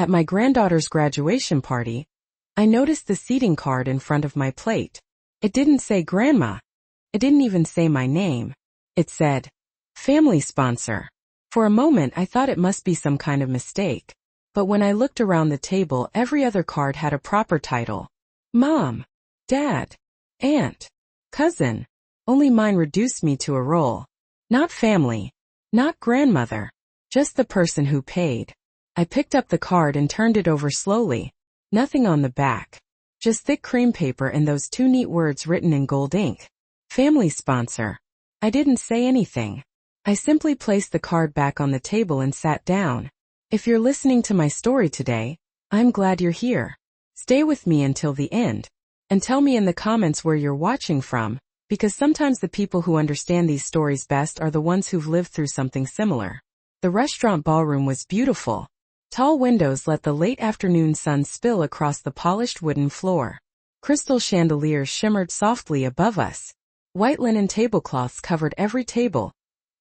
At my granddaughter's graduation party, I noticed the seating card in front of my plate. It didn't say Grandma. It didn't even say my name. It said, Family Sponsor. For a moment I thought it must be some kind of mistake. But when I looked around the table, every other card had a proper title. Mom, Dad, Aunt, Cousin. Only mine reduced me to a role. Not family. Not grandmother. Just the person who paid. I picked up the card and turned it over slowly. Nothing on the back. Just thick cream paper and those two neat words written in gold ink. Family Sponsor. I didn't say anything. I simply placed the card back on the table and sat down. If you're listening to my story today, I'm glad you're here. Stay with me until the end. And tell me in the comments where you're watching from, because sometimes the people who understand these stories best are the ones who've lived through something similar. The restaurant ballroom was beautiful. Tall windows let the late afternoon sun spill across the polished wooden floor. Crystal chandeliers shimmered softly above us. White linen tablecloths covered every table,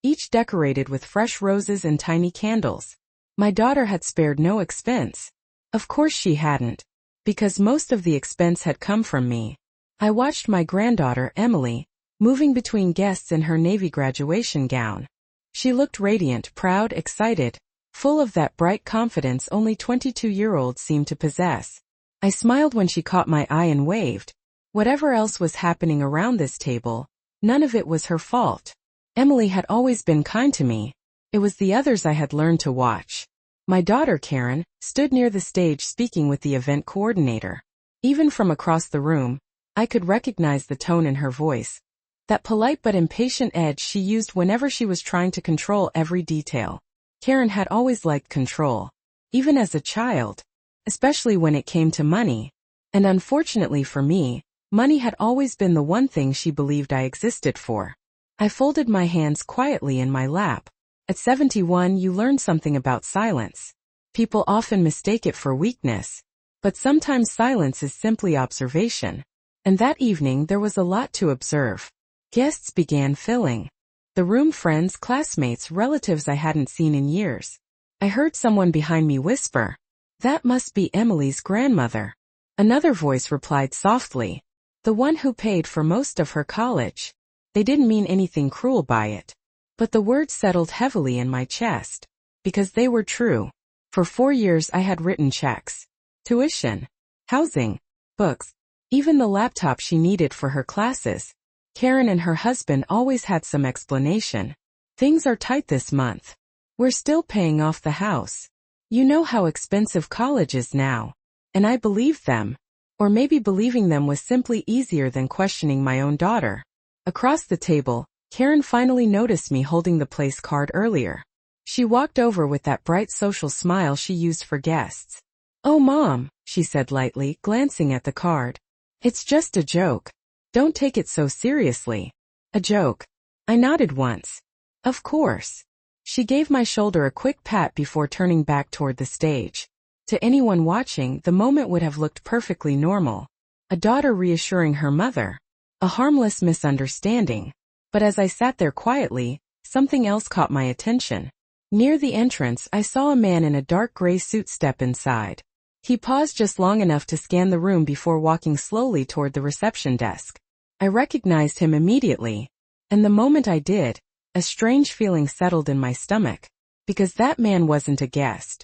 each decorated with fresh roses and tiny candles. My daughter had spared no expense. Of course she hadn't, because most of the expense had come from me. I watched my granddaughter, Emily, moving between guests in her navy graduation gown. She looked radiant, proud, excited, full of that bright confidence only 22-year-olds seem to possess. I smiled when she caught my eye and waved. Whatever else was happening around this table, none of it was her fault. Emily had always been kind to me. It was the others I had learned to watch. My daughter, Karen, stood near the stage speaking with the event coordinator. Even from across the room, I could recognize the tone in her voice. That polite but impatient edge she used whenever she was trying to control every detail. Karen had always liked control, even as a child, especially when it came to money. And unfortunately for me, money had always been the one thing she believed I existed for. I folded my hands quietly in my lap. At 71, you learn something about silence. People often mistake it for weakness, but sometimes silence is simply observation. And that evening there was a lot to observe. Guests began filling the room, friends, classmates, relatives I hadn't seen in years. I heard someone behind me whisper, "That must be Emily's grandmother." Another voice replied softly, "The one who paid for most of her college." They didn't mean anything cruel by it. But the words settled heavily in my chest, because they were true. For 4 years I had written checks. Tuition, housing, books, even the laptop she needed for her classes. Karen and her husband always had some explanation. "Things are tight this month. We're still paying off the house. You know how expensive college is now." And I believed them. Or maybe believing them was simply easier than questioning my own daughter. Across the table, Karen finally noticed me holding the place card earlier. She walked over with that bright social smile she used for guests. "Oh, Mom," she said lightly, glancing at the card. "It's just a joke. Don't take it so seriously." "A joke?" I nodded once. "Of course." She gave my shoulder a quick pat before turning back toward the stage. To anyone watching, the moment would have looked perfectly normal. A daughter reassuring her mother. A harmless misunderstanding. But as I sat there quietly, something else caught my attention. Near the entrance, I saw a man in a dark gray suit step inside. He paused just long enough to scan the room before walking slowly toward the reception desk. I recognized him immediately. And the moment I did, a strange feeling settled in my stomach. Because that man wasn't a guest.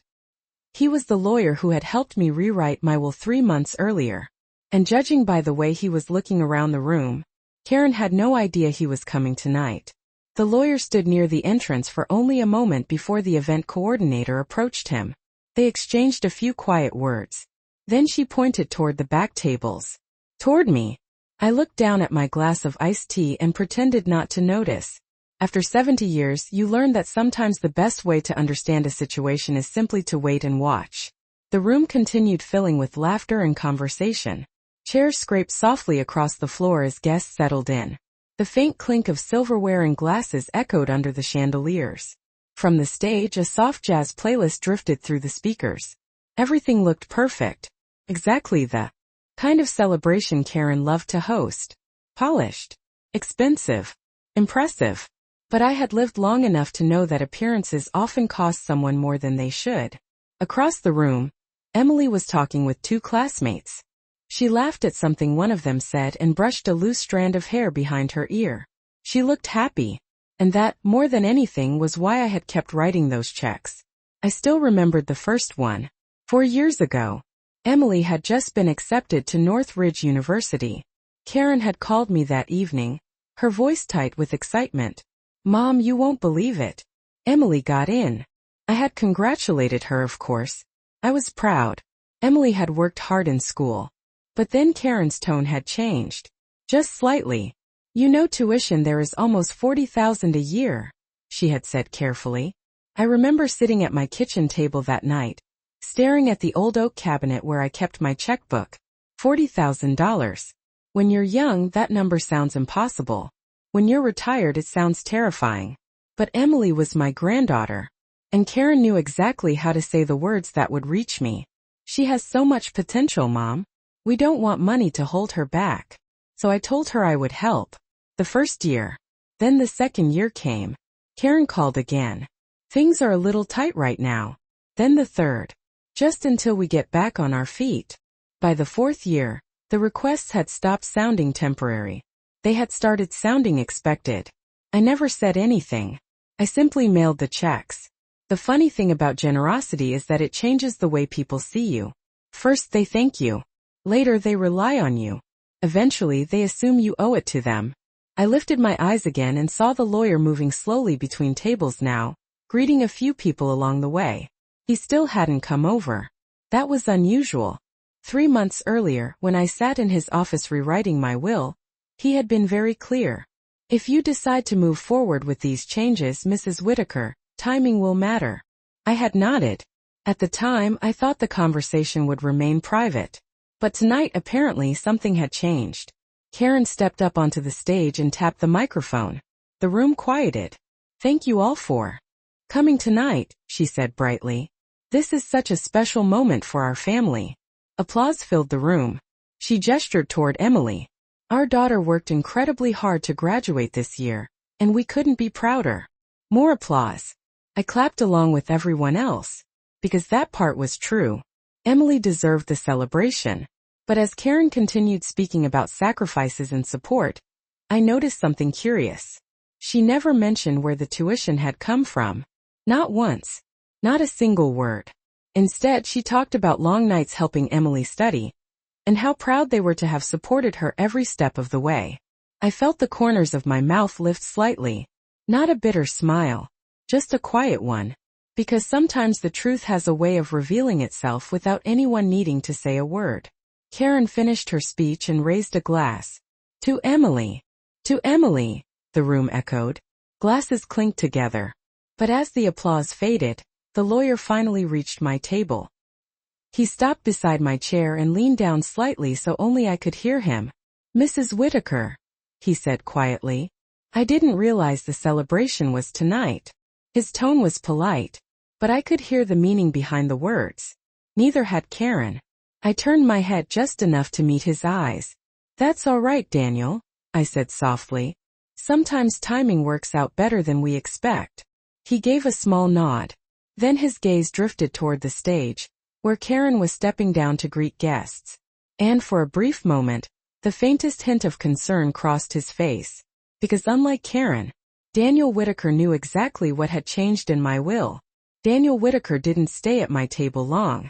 He was the lawyer who had helped me rewrite my will 3 months earlier. And judging by the way he was looking around the room, Karen had no idea he was coming tonight. The lawyer stood near the entrance for only a moment before the event coordinator approached him. They exchanged a few quiet words. Then she pointed toward the back tables. Toward me. I looked down at my glass of iced tea and pretended not to notice. After 70 years, you learn that sometimes the best way to understand a situation is simply to wait and watch. The room continued filling with laughter and conversation. Chairs scraped softly across the floor as guests settled in. The faint clink of silverware and glasses echoed under the chandeliers. From the stage, a soft jazz playlist drifted through the speakers. Everything looked perfect. Exactly the kind of celebration Karen loved to host. Polished. Expensive. Impressive. But I had lived long enough to know that appearances often cost someone more than they should. Across the room, Emily was talking with two classmates. She laughed at something one of them said and brushed a loose strand of hair behind her ear. She looked happy. And that, more than anything, was why I had kept writing those checks. I still remembered the first one. 4 years ago. Emily had just been accepted to Northridge University. Karen had called me that evening, her voice tight with excitement. "Mom, you won't believe it. Emily got in." I had congratulated her, of course. I was proud. Emily had worked hard in school. But then Karen's tone had changed. Just slightly. "You know tuition there is almost $40,000 a year," she had said carefully. I remember sitting at my kitchen table that night, staring at the old oak cabinet where I kept my checkbook. $40,000. When you're young, that number sounds impossible. When you're retired, it sounds terrifying. But Emily was my granddaughter. And Karen knew exactly how to say the words that would reach me. "She has so much potential, Mom. We don't want money to hold her back." So I told her I would help. The first year. Then the second year came. Karen called again. "Things are a little tight right now." Then the third. "Just until we get back on our feet." By the fourth year, the requests had stopped sounding temporary. They had started sounding expected. I never said anything. I simply mailed the checks. The funny thing about generosity is that it changes the way people see you. First they thank you. Later they rely on you. Eventually they assume you owe it to them. I lifted my eyes again and saw the lawyer moving slowly between tables now, greeting a few people along the way. He still hadn't come over. That was unusual. 3 months earlier, when I sat in his office rewriting my will, he had been very clear. "If you decide to move forward with these changes, Mrs. Whitaker, timing will matter." I had nodded. At the time, I thought the conversation would remain private. But tonight apparently something had changed. Karen stepped up onto the stage and tapped the microphone. The room quieted. "Thank you all for coming tonight," she said brightly. "This is such a special moment for our family." Applause filled the room. She gestured toward Emily. "Our daughter worked incredibly hard to graduate this year, and we couldn't be prouder." More applause. I clapped along with everyone else. Because that part was true. Emily deserved the celebration. But as Karen continued speaking about sacrifices and support, I noticed something curious. She never mentioned where the tuition had come from. Not once. Not a single word. Instead, she talked about long nights helping Emily study, and how proud they were to have supported her every step of the way. I felt the corners of my mouth lift slightly. Not a bitter smile. Just a quiet one. Because sometimes the truth has a way of revealing itself without anyone needing to say a word. Karen finished her speech and raised a glass. "To Emily." "To Emily," the room echoed. Glasses clinked together. But as the applause faded, the lawyer finally reached my table. He stopped beside my chair and leaned down slightly so only I could hear him. "Mrs. Whitaker," he said quietly. "I didn't realize the celebration was tonight." His tone was polite, but I could hear the meaning behind the words. Neither had Karen. I turned my head just enough to meet his eyes. "That's all right, Daniel," I said softly. "Sometimes timing works out better than we expect." He gave a small nod. Then his gaze drifted toward the stage, where Karen was stepping down to greet guests. And for a brief moment, the faintest hint of concern crossed his face. Because unlike Karen, Daniel Whitaker knew exactly what had changed in my will. Daniel Whitaker didn't stay at my table long.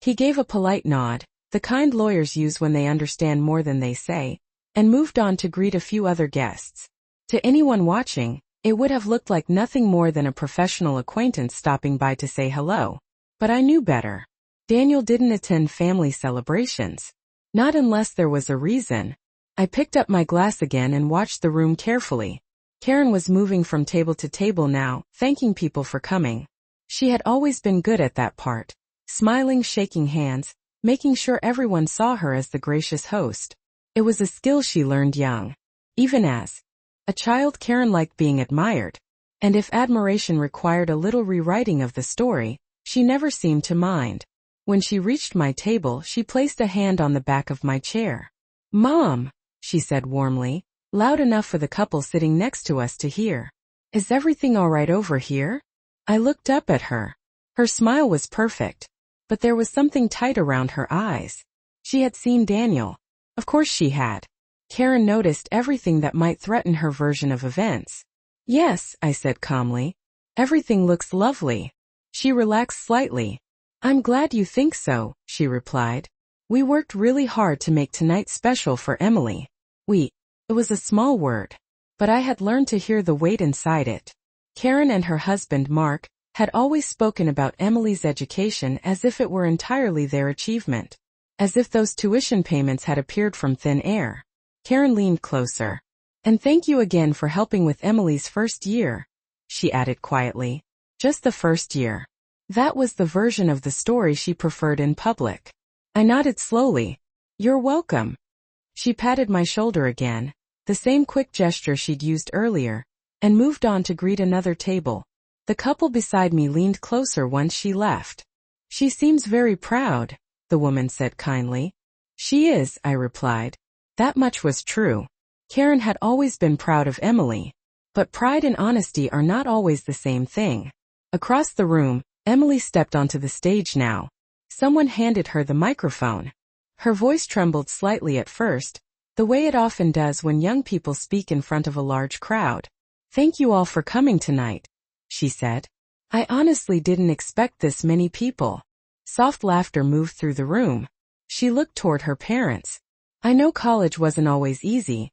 He gave a polite nod, the kind lawyers use when they understand more than they say, and moved on to greet a few other guests. To anyone watching, it would have looked like nothing more than a professional acquaintance stopping by to say hello. But I knew better. Daniel didn't attend family celebrations. Not unless there was a reason. I picked up my glass again and watched the room carefully. Karen was moving from table to table now, thanking people for coming. She had always been good at that part. Smiling, shaking hands, making sure everyone saw her as the gracious host. It was a skill she learned young. Even as a child, Karen liked being admired. And if admiration required a little rewriting of the story, she never seemed to mind. When she reached my table, she placed a hand on the back of my chair. "Mom," she said warmly, loud enough for the couple sitting next to us to hear. "Is everything all right over here?" I looked up at her. Her smile was perfect. but there was something tight around her eyes. She had seen Daniel. Of course she had. Karen noticed everything that might threaten her version of events. Yes, I said calmly. Everything looks lovely. She relaxed slightly. I'm glad you think so, she replied. We worked really hard to make tonight special for Emily. It was a small word, but I had learned to hear the weight inside it. Karen and her husband Mark had always spoken about Emily's education as if it were entirely their achievement, as if those tuition payments had appeared from thin air. Karen leaned closer. And thank you again for helping with Emily's first year, she added quietly. Just the first year. That was the version of the story she preferred in public. I nodded slowly. You're welcome. She patted my shoulder again, the same quick gesture she'd used earlier, and moved on to greet another table. The couple beside me leaned closer once she left. She seems very proud, the woman said kindly. She is, I replied. That much was true. Karen had always been proud of Emily. But pride and honesty are not always the same thing. Across the room, Emily stepped onto the stage now. Someone handed her the microphone. Her voice trembled slightly at first, the way it often does when young people speak in front of a large crowd. Thank you all for coming tonight, she said. I honestly didn't expect this many people. Soft laughter moved through the room. She looked toward her parents. I know college wasn't always easy,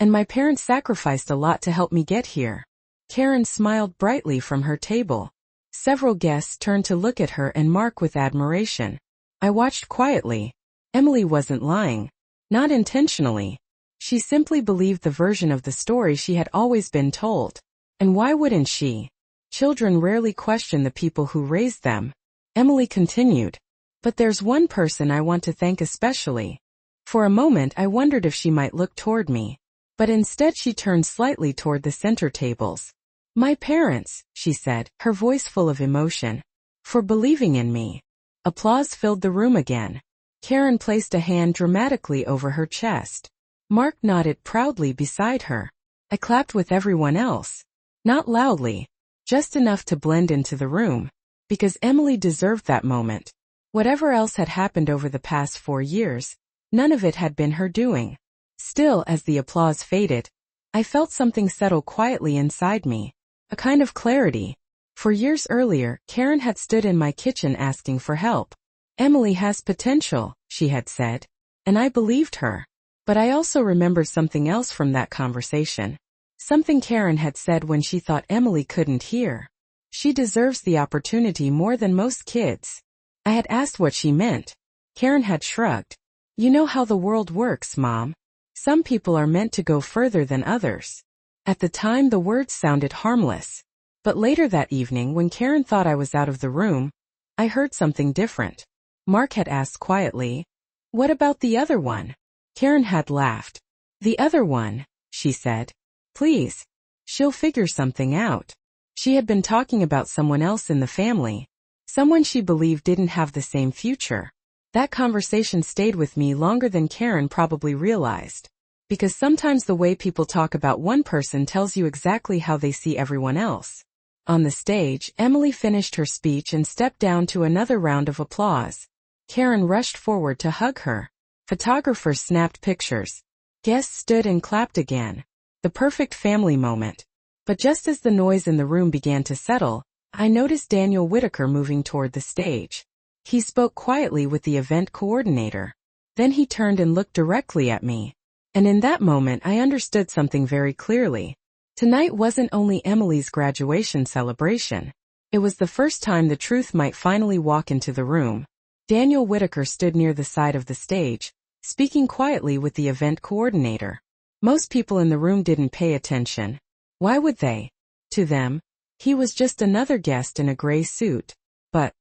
and my parents sacrificed a lot to help me get here. Karen smiled brightly from her table. Several guests turned to look at her and Mark with admiration. I watched quietly. Emily wasn't lying. Not intentionally. She simply believed the version of the story she had always been told. And why wouldn't she? Children rarely question the people who raised them. Emily continued. But there's one person I want to thank especially. For a moment I wondered if she might look toward me. But instead she turned slightly toward the center tables. My parents, she said, her voice full of emotion. For believing in me. Applause filled the room again. Karen placed a hand dramatically over her chest. Mark nodded proudly beside her. I clapped with everyone else. Not loudly. Just enough to blend into the room. Because Emily deserved that moment. Whatever else had happened over the past 4 years, none of it had been her doing. Still, as the applause faded, I felt something settle quietly inside me. A kind of clarity. For years earlier, Karen had stood in my kitchen asking for help. Emily has potential, she had said. And I believed her. But I also remembered something else from that conversation. Something Karen had said when she thought Emily couldn't hear. She deserves the opportunity more than most kids. I had asked what she meant. Karen had shrugged. You know how the world works, Mom. Some people are meant to go further than others. At the time the words sounded harmless. But later that evening when Karen thought I was out of the room, I heard something different. Mark had asked quietly, what about the other one? Karen had laughed. The other one, she said. Please. She'll figure something out. She had been talking about someone else in the family. Someone she believed didn't have the same future. That conversation stayed with me longer than Karen probably realized. Because sometimes the way people talk about one person tells you exactly how they see everyone else. On the stage, Emily finished her speech and stepped down to another round of applause. Karen rushed forward to hug her. Photographers snapped pictures. Guests stood and clapped again. The perfect family moment. But just as the noise in the room began to settle, I noticed Daniel Whitaker moving toward the stage. He spoke quietly with the event coordinator. Then he turned and looked directly at me. And in that moment I understood something very clearly. Tonight wasn't only Emily's graduation celebration. It was the first time the truth might finally walk into the room. Daniel Whitaker stood near the side of the stage, speaking quietly with the event coordinator. Most people in the room didn't pay attention. Why would they? To them, he was just another guest in a gray suit. But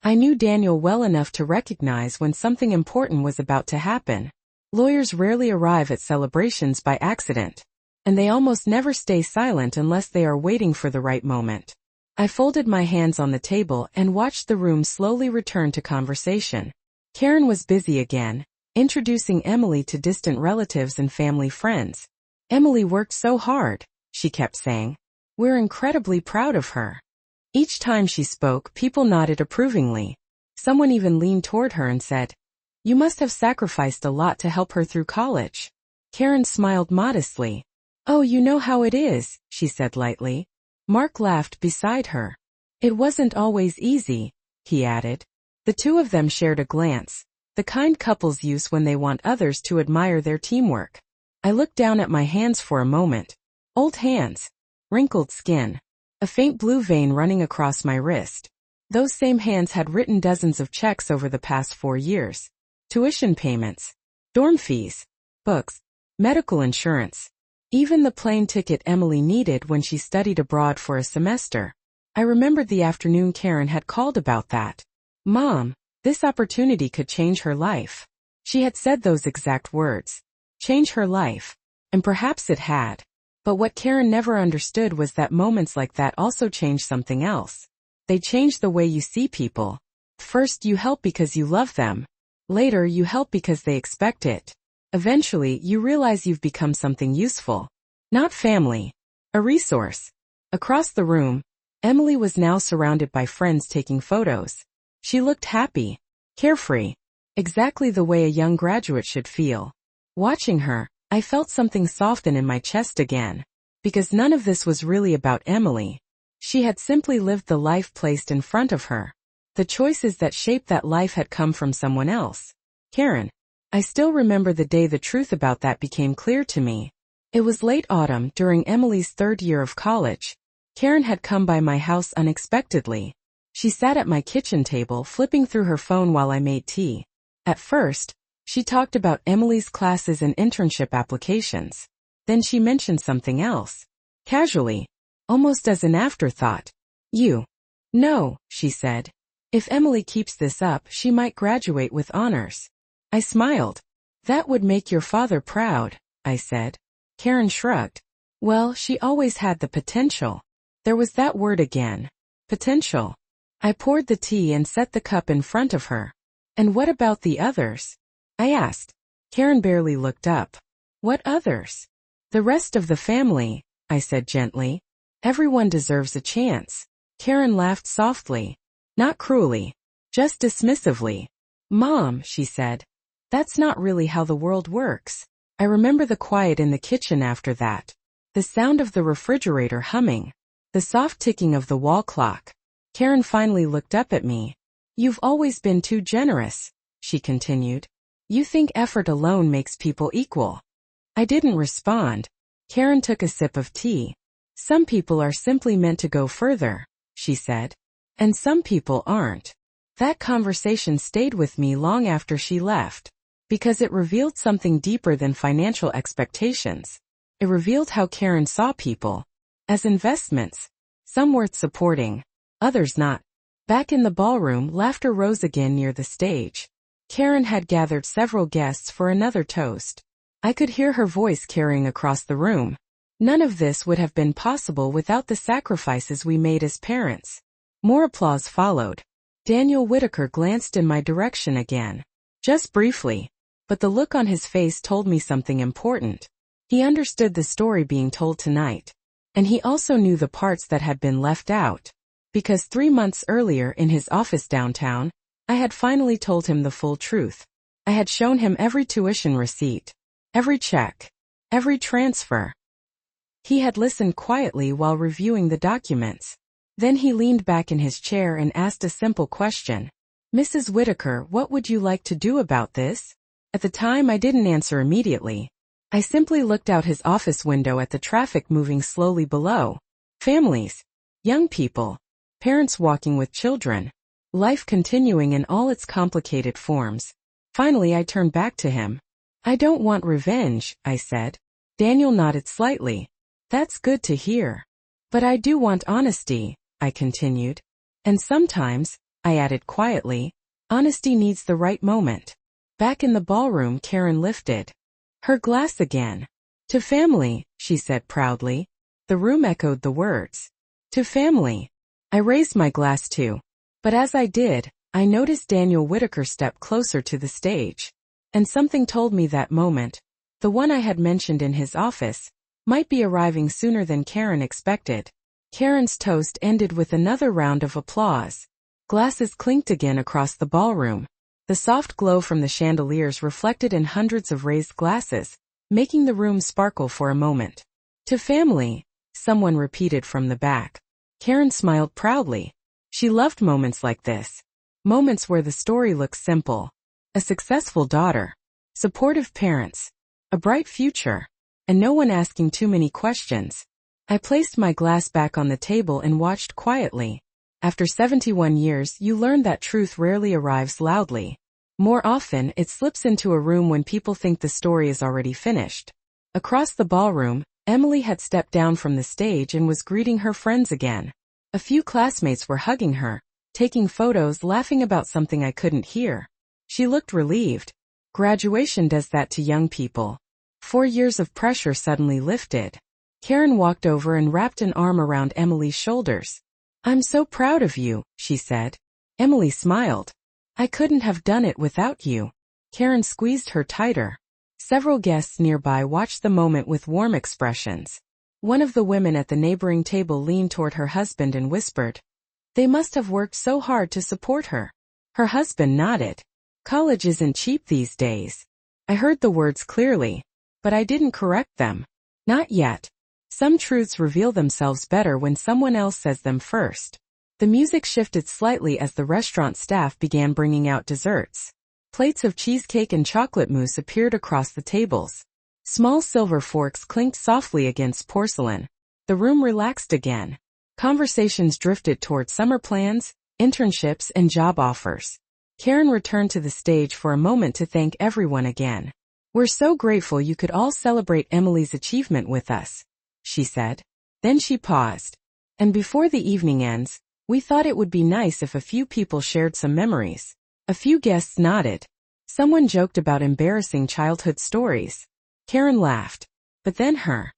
I knew Daniel well enough to recognize when something important was about to happen. Lawyers rarely arrive at celebrations by accident. And they almost never stay silent unless they are waiting for the right moment. I folded my hands on the table and watched the room slowly return to conversation. Karen was busy again, introducing Emily to distant relatives and family friends. Emily worked so hard, she kept saying. We're incredibly proud of her. Each time she spoke, people nodded approvingly. Someone even leaned toward her and said, "You must have sacrificed a lot to help her through college." Karen smiled modestly. "Oh, you know how it is," she said lightly. Mark laughed beside her. "It wasn't always easy," he added. The two of them shared a glance, the kind couples use when they want others to admire their teamwork. I looked down at my hands for a moment. Old hands. Wrinkled skin. A faint blue vein running across my wrist. Those same hands had written dozens of checks over the past 4 years. Tuition payments. Dorm fees. Books. Medical insurance. Even the plane ticket Emily needed when she studied abroad for a semester. I remembered the afternoon Karen had called about that. "Mom, this opportunity could change her life." She had said those exact words. Change her life. And perhaps it had. But what Karen never understood was that moments like that also change something else. They change the way you see people. First you help because you love them. Later you help because they expect it. Eventually you realize you've become something useful. Not family. A resource. Across the room, Emily was now surrounded by friends taking photos. She looked happy. Carefree. Exactly the way a young graduate should feel. Watching her, I felt something soften in my chest again. Because none of this was really about Emily. She had simply lived the life placed in front of her. The choices that shaped that life had come from someone else. Karen. I still remember the day the truth about that became clear to me. It was late autumn during Emily's 3rd year of college. Karen had come by my house unexpectedly. She sat at my kitchen table flipping through her phone while I made tea. At first, she talked about Emily's classes and internship applications. Then she mentioned something else. Casually. Almost as an afterthought. "You." "No," she said. "If Emily keeps this up, she might graduate with honors." I smiled. "That would make your father proud," I said. Karen shrugged. "Well, she always had the potential." There was that word again. Potential. I poured the tea and set the cup in front of her. "And what about the others?" I asked. Karen barely looked up. "What others?" "The rest of the family," I said gently. "Everyone deserves a chance." Karen laughed softly. Not cruelly. Just dismissively. "Mom," she said. "That's not really how the world works." I remember the quiet in the kitchen after that. The sound of the refrigerator humming. The soft ticking of the wall clock. Karen finally looked up at me. "You've always been too generous," she continued. "You think effort alone makes people equal." I didn't respond. Karen took a sip of tea. "Some people are simply meant to go further," she said. "And some people aren't." That conversation stayed with me long after she left. Because it revealed something deeper than financial expectations. It revealed how Karen saw people. As investments. Some worth supporting. Others not. Back in the ballroom, laughter rose again near the stage. Karen had gathered several guests for another toast. I could hear her voice carrying across the room. None of this would have been possible without the sacrifices we made as parents. More applause followed. Daniel Whitaker glanced in my direction again. Just briefly. But the look on his face told me something important. He understood the story being told tonight. And he also knew the parts that had been left out. Because 3 months earlier in his office downtown, I had finally told him the full truth. I had shown him every tuition receipt. Every check. Every transfer. He had listened quietly while reviewing the documents. Then he leaned back in his chair and asked a simple question. "Mrs. Whitaker, what would you like to do about this?" At the time I didn't answer immediately. I simply looked out his office window at the traffic moving slowly below. Families. Young people. Parents walking with children. Life continuing in all its complicated forms. Finally I turned back to him. "I don't want revenge," I said. Daniel nodded slightly. "That's good to hear. But I do want honesty," I continued. "And sometimes," I added quietly, "honesty needs the right moment." Back in the ballroom, Karen lifted her glass again. "To family," she said proudly. The room echoed the words. "To family." I raised my glass too. But as I did, I noticed Daniel Whitaker step closer to the stage. And something told me that moment, the one I had mentioned in his office, might be arriving sooner than Karen expected. Karen's toast ended with another round of applause. Glasses clinked again across the ballroom. The soft glow from the chandeliers reflected in hundreds of raised glasses, making the room sparkle for a moment. To family, someone repeated from the back. Karen smiled proudly. She loved moments like this. Moments where the story looks simple. A successful daughter. Supportive parents. A bright future. And no one asking too many questions. I placed my glass back on the table and watched quietly. After 71 years, you learn that truth rarely arrives loudly. More often, it slips into a room when people think the story is already finished. Across the ballroom, Emily had stepped down from the stage and was greeting her friends again. A few classmates were hugging her, taking photos, laughing about something I couldn't hear. She looked relieved. Graduation does that to young people. 4 years of pressure suddenly lifted. Karen walked over and wrapped an arm around Emily's shoulders. "I'm so proud of you," she said. Emily smiled. "I couldn't have done it without you." Karen squeezed her tighter. Several guests nearby watched the moment with warm expressions. One of the women at the neighboring table leaned toward her husband and whispered, "They must have worked so hard to support her." Her husband nodded. "College isn't cheap these days." I heard the words clearly, but I didn't correct them. Not yet. Some truths reveal themselves better when someone else says them first. The music shifted slightly as the restaurant staff began bringing out desserts. Plates of cheesecake and chocolate mousse appeared across the tables. Small silver forks clinked softly against porcelain. The room relaxed again. Conversations drifted toward summer plans, internships, and job offers. Karen returned to the stage for a moment to thank everyone again. "We're so grateful you could all celebrate Emily's achievement with us," she said. Then she paused. "And before the evening ends, we thought it would be nice if a few people shared some memories." A few guests nodded. Someone joked about embarrassing childhood stories. Karen laughed. But then her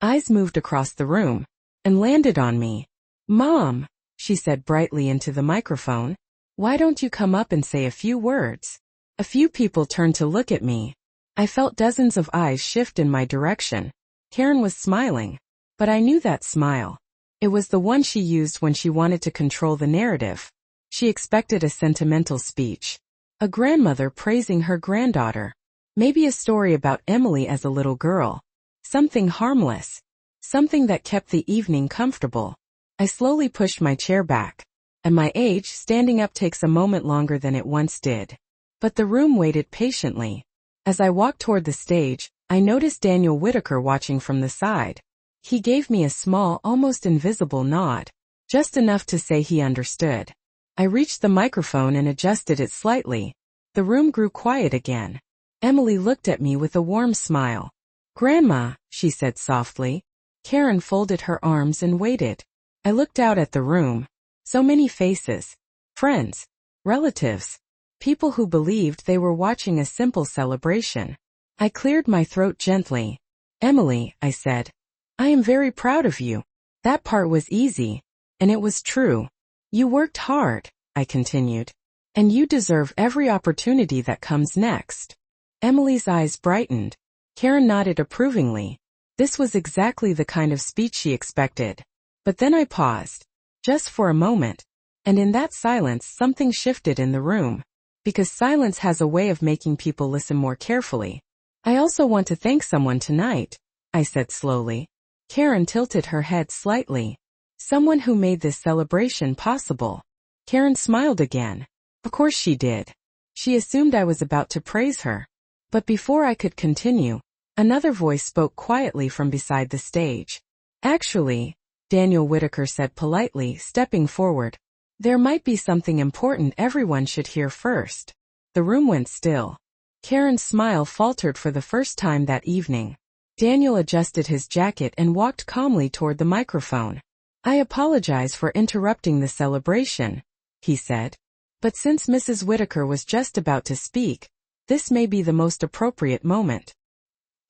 eyes moved across the room and landed on me. "Mom," she said brightly into the microphone, "why don't you come up and say a few words?" A few people turned to look at me. I felt dozens of eyes shift in my direction. Karen was smiling. But I knew that smile. It was the one she used when she wanted to control the narrative. She expected a sentimental speech. A grandmother praising her granddaughter. Maybe a story about Emily as a little girl. Something harmless. Something that kept the evening comfortable. I slowly pushed my chair back. At my age, standing up takes a moment longer than it once did. But the room waited patiently. As I walked toward the stage, I noticed Daniel Whitaker watching from the side. He gave me a small, almost invisible nod. Just enough to say he understood. I reached the microphone and adjusted it slightly. The room grew quiet again. Emily looked at me with a warm smile. "Grandma," she said softly. Karen folded her arms and waited. I looked out at the room. So many faces. Friends. Relatives. People who believed they were watching a simple celebration. I cleared my throat gently. "Emily," I said, "I am very proud of you. That part was easy. And it was true. You worked hard," I continued. "And you deserve every opportunity that comes next." Emily's eyes brightened. Karen nodded approvingly. This was exactly the kind of speech she expected. But then I paused. Just for a moment. And in that silence something shifted in the room. Because silence has a way of making people listen more carefully. "I also want to thank someone tonight," I said slowly. Karen tilted her head slightly. "Someone who made this celebration possible." Karen smiled again. Of course she did. She assumed I was about to praise her. But before I could continue, another voice spoke quietly from beside the stage. "Actually," Daniel Whitaker said politely, stepping forward, "there might be something important everyone should hear first." The room went still. Karen's smile faltered for the first time that evening. Daniel adjusted his jacket and walked calmly toward the microphone. "I apologize for interrupting the celebration," he said. "But since Mrs. Whitaker was just about to speak, this may be the most appropriate moment."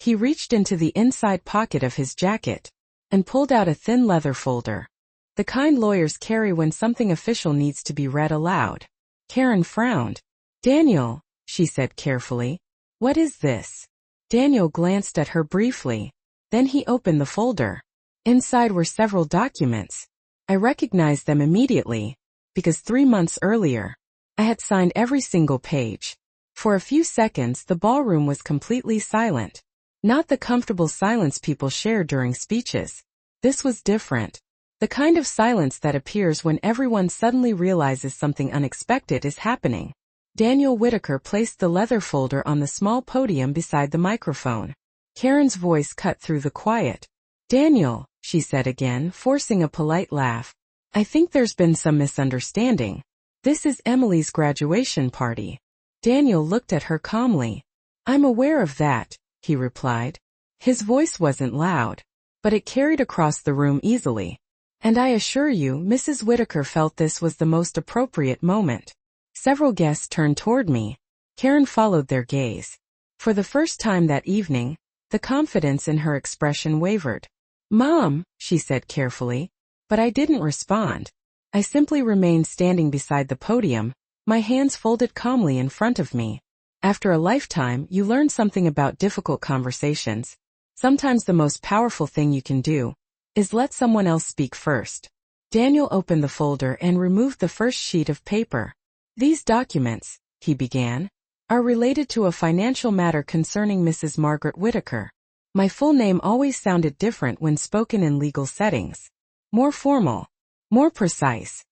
He reached into the inside pocket of his jacket and pulled out a thin leather folder. The kind lawyers carry when something official needs to be read aloud. Karen frowned. "Daniel," she said carefully, "what is this?" Daniel glanced at her briefly. Then he opened the folder. Inside were several documents. I recognized them immediately. because 3 months earlier, I had signed every single page. For a few seconds the ballroom was completely silent. Not the comfortable silence people share during speeches. This was different. The kind of silence that appears when everyone suddenly realizes something unexpected is happening. Daniel Whitaker placed the leather folder on the small podium beside the microphone. Karen's voice cut through the quiet. "Daniel," she said again, forcing a polite laugh. "I think there's been some misunderstanding. This is Emily's graduation party." Daniel looked at her calmly. "I'm aware of that," he replied. His voice wasn't loud, but it carried across the room easily. "And I assure you, Mrs. Whitaker felt this was the most appropriate moment." Several guests turned toward me. Karen followed their gaze. For the first time that evening, the confidence in her expression wavered. "Mom," she said carefully. But I didn't respond. I simply remained standing beside the podium, my hands folded calmly in front of me. After a lifetime, you learn something about difficult conversations. Sometimes the most powerful thing you can do is let someone else speak first. Daniel opened the folder and removed the first sheet of paper. "These documents," he began, "are related to a financial matter concerning Mrs. Margaret Whitaker." My full name always sounded different when spoken in legal settings. More formal. More precise.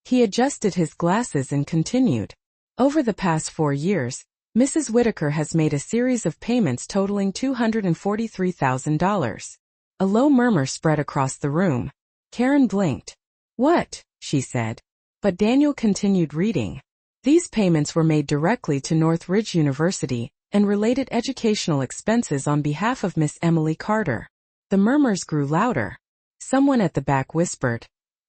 He adjusted his glasses and continued. "Over the past 4 years, Mrs. Whitaker has made a series of payments totaling $243,000. A low murmur spread across the room. Karen blinked. "What?" she said. But Daniel continued reading. "These payments were made directly to Northridge University and related educational expenses on behalf of Miss Emily Carter." The murmurs grew louder. Someone at the back whispered,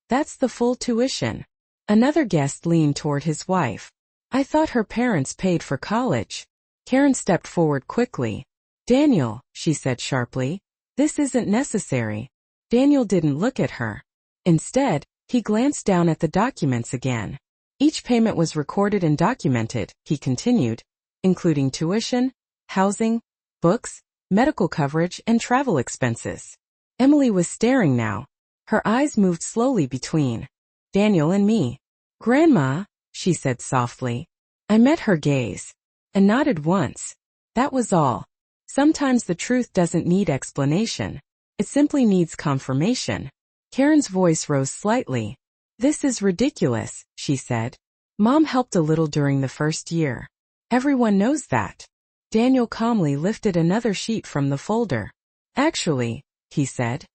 "That's the full tuition." Another guest leaned toward his wife. "I thought her parents paid for college." Karen stepped forward quickly. "Daniel," she said sharply, "this isn't necessary." Daniel didn't look at her. Instead, he glanced down at the documents again. "Each payment was recorded and documented," he continued, "including tuition, housing, books, medical coverage, and travel expenses." Emily was staring now. Her eyes moved slowly between Daniel and me. "Grandma," she said softly. I met her gaze and nodded once. That was all. Sometimes the truth doesn't need explanation. It simply needs confirmation. Karen's voice rose slightly. "This is ridiculous," she said. "Mom helped a little during the first year. Everyone knows that." Daniel calmly lifted another sheet from the folder. "Actually," he said,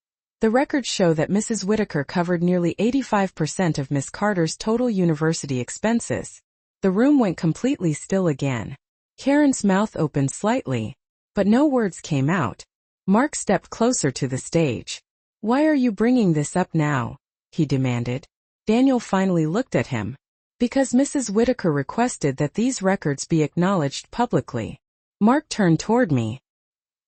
"the records show that Mrs. Whitaker covered nearly 85% of Miss Carter's total university expenses." The room went completely still again. Karen's mouth opened slightly, but no words came out. Mark stepped closer to the stage. "Why are you bringing this up now?" he demanded. Daniel finally looked at him. "Because Mrs. Whitaker requested that these records be acknowledged publicly." Mark turned toward me.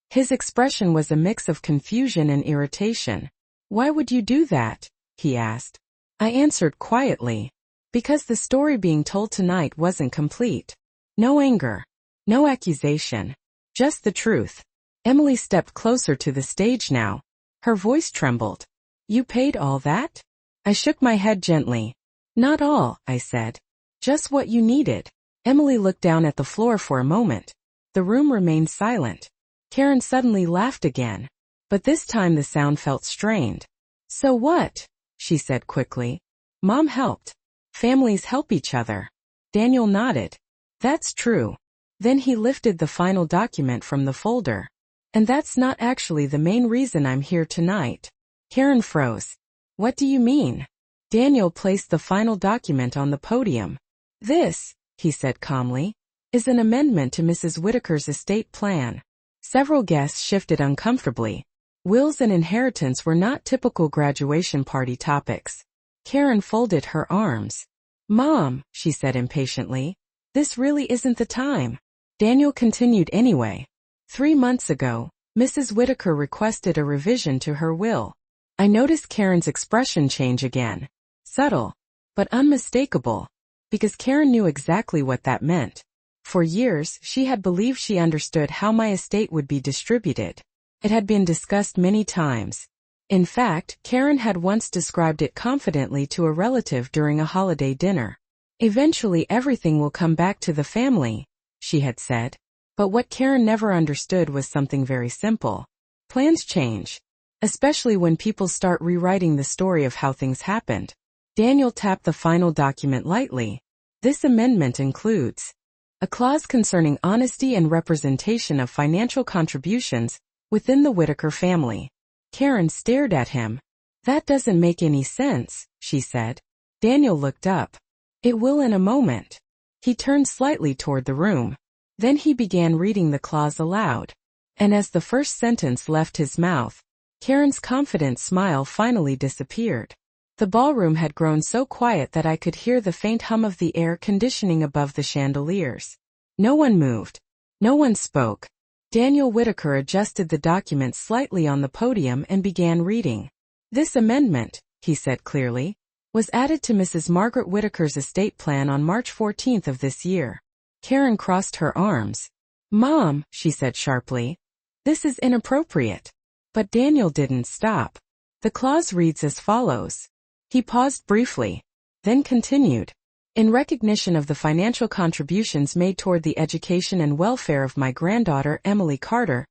His expression was a mix of confusion and irritation. "Why would you do that?" he asked. I answered quietly. "Because the story being told tonight wasn't complete." No anger. No accusation. Just the truth. Emily stepped closer to the stage now. Her voice trembled. "You paid all that?" I shook my head gently. "Not all," I said. "Just what you needed." Emily looked down at the floor for a moment. The room remained silent. Karen suddenly laughed again. But this time the sound felt strained. "So what?" she said quickly. "Mom helped. Families help each other." Daniel nodded. "That's true." Then he lifted the final document from the folder. "And that's not actually the main reason I'm here tonight." Karen froze. "What do you mean?" Daniel placed the final document on the podium. "This," he said calmly, "is an amendment to Mrs. Whitaker's estate plan." Several guests shifted uncomfortably. Wills and inheritance were not typical graduation party topics. Karen folded her arms. "Mom," she said impatiently, "this really isn't the time." Daniel continued anyway. 3 months ago, Mrs. Whitaker requested a revision to her will. I noticed Karen's expression change again. Subtle, but unmistakable. Because Karen knew exactly what that meant. For years, she had believed she understood how my estate would be distributed. It had been discussed many times. In fact, Karen had once described it confidently to a relative during a holiday dinner. Eventually everything will come back to the family, she had said. But what Karen never understood was something very simple. Plans change. Especially when people start rewriting the story of how things happened. Daniel tapped the final document lightly. This amendment includes a clause concerning honesty and representation of financial contributions within the Whitaker family. Karen stared at him. That doesn't make any sense, she said. Daniel looked up. It will in a moment. He turned slightly toward the room. Then he began reading the clause aloud. And as the first sentence left his mouth, Karen's confident smile finally disappeared. The ballroom had grown so quiet that I could hear the faint hum of the air conditioning above the chandeliers. No one moved. No one spoke. Daniel Whitaker adjusted the document slightly on the podium and began reading. This amendment, he said clearly, was added to Mrs. Margaret Whitaker's estate plan on March 14th of this year. Karen crossed her arms. Mom, she said sharply. This is inappropriate. But Daniel didn't stop. The clause reads as follows. He paused briefly, then continued. In recognition of the financial contributions made toward the education and welfare of my granddaughter Emily Carter,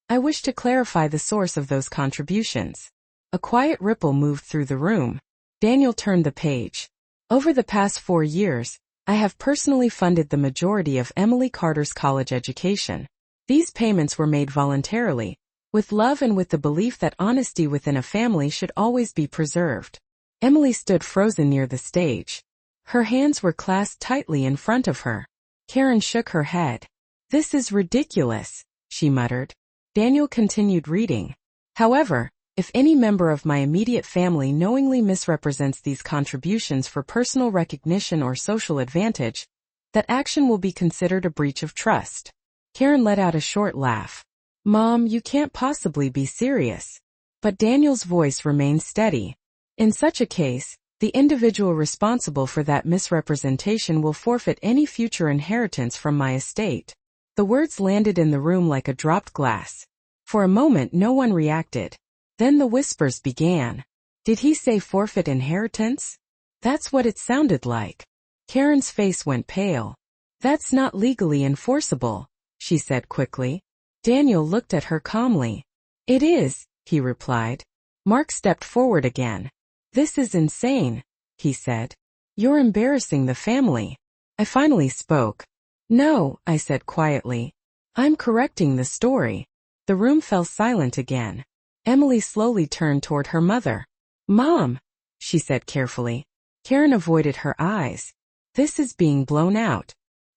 I wish to clarify the source of those contributions. A quiet ripple moved through the room. Daniel turned the page. Over the past 4 years, I have personally funded the majority of Emily Carter's college education. These payments were made voluntarily, with love and with the belief that honesty within a family should always be preserved. Emily stood frozen near the stage. Her hands were clasped tightly in front of her. Karen shook her head. This is ridiculous, she muttered. Daniel continued reading. However, if any member of my immediate family knowingly misrepresents these contributions for personal recognition or social advantage, that action will be considered a breach of trust. Karen let out a short laugh. Mom, you can't possibly be serious. But Daniel's voice remained steady. In such a case, the individual responsible for that misrepresentation will forfeit any future inheritance from my estate. The words landed in the room like a dropped glass. For a moment no one reacted. Then the whispers began. Did he say forfeit inheritance? That's what it sounded like. Karen's face went pale. That's not legally enforceable, she said quickly. Daniel looked at her calmly. It is, he replied. Mark stepped forward again. This is insane, he said. You're embarrassing the family. I finally spoke. No, I said quietly. I'm correcting the story. The room fell silent again. Emily slowly turned toward her mother. Mom, she said carefully. Karen avoided her eyes. This is being blown out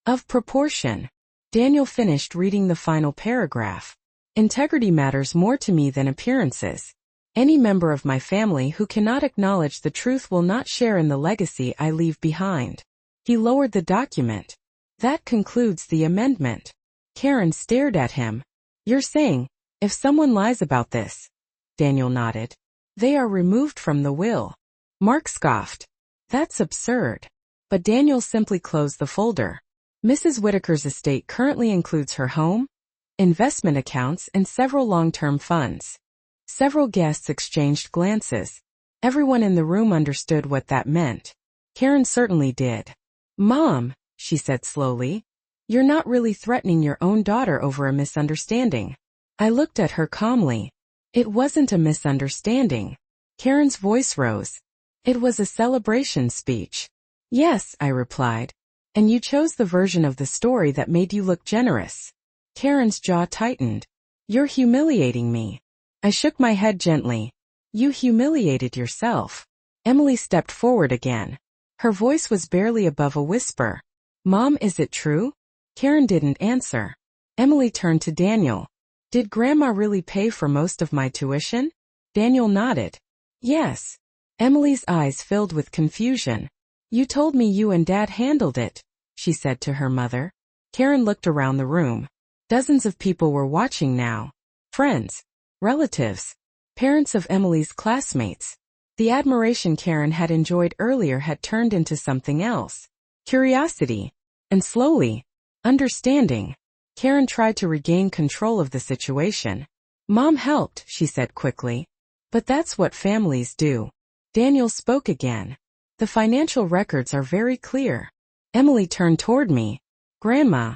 of proportion. Daniel finished reading the final paragraph. Integrity matters more to me than appearances. Any member of my family who cannot acknowledge the truth will not share in the legacy I leave behind. He lowered the document. That concludes the amendment. Karen stared at him. You're saying, if someone lies about this? Daniel nodded. They are removed from the will. Mark scoffed. That's absurd. But Daniel simply closed the folder. Mrs. Whitaker's estate currently includes her home, investment accounts, and several long-term funds. Several guests exchanged glances. Everyone in the room understood what that meant. Karen certainly did. Mom, she said slowly, you're not really threatening your own daughter over a misunderstanding. I looked at her calmly. It wasn't a misunderstanding. Karen's voice rose. It was a celebration speech. Yes, I replied. And you chose the version of the story that made you look generous. Karen's jaw tightened. You're humiliating me. I shook my head gently. You humiliated yourself. Emily stepped forward again. Her voice was barely above a whisper. Mom, is it true? Karen didn't answer. Emily turned to Daniel. Did Grandma really pay for most of my tuition? Daniel nodded. Yes. Emily's eyes filled with confusion. You told me you and Dad handled it, she said to her mother. Karen looked around the room. Dozens of people were watching now. Friends, relatives, parents of Emily's classmates. The admiration Karen had enjoyed earlier had turned into something else. Curiosity. And slowly, understanding. Karen tried to regain control of the situation. Mom helped, she said quickly. But that's what families do. Daniel spoke again. The financial records are very clear. Emily turned toward me. Grandma,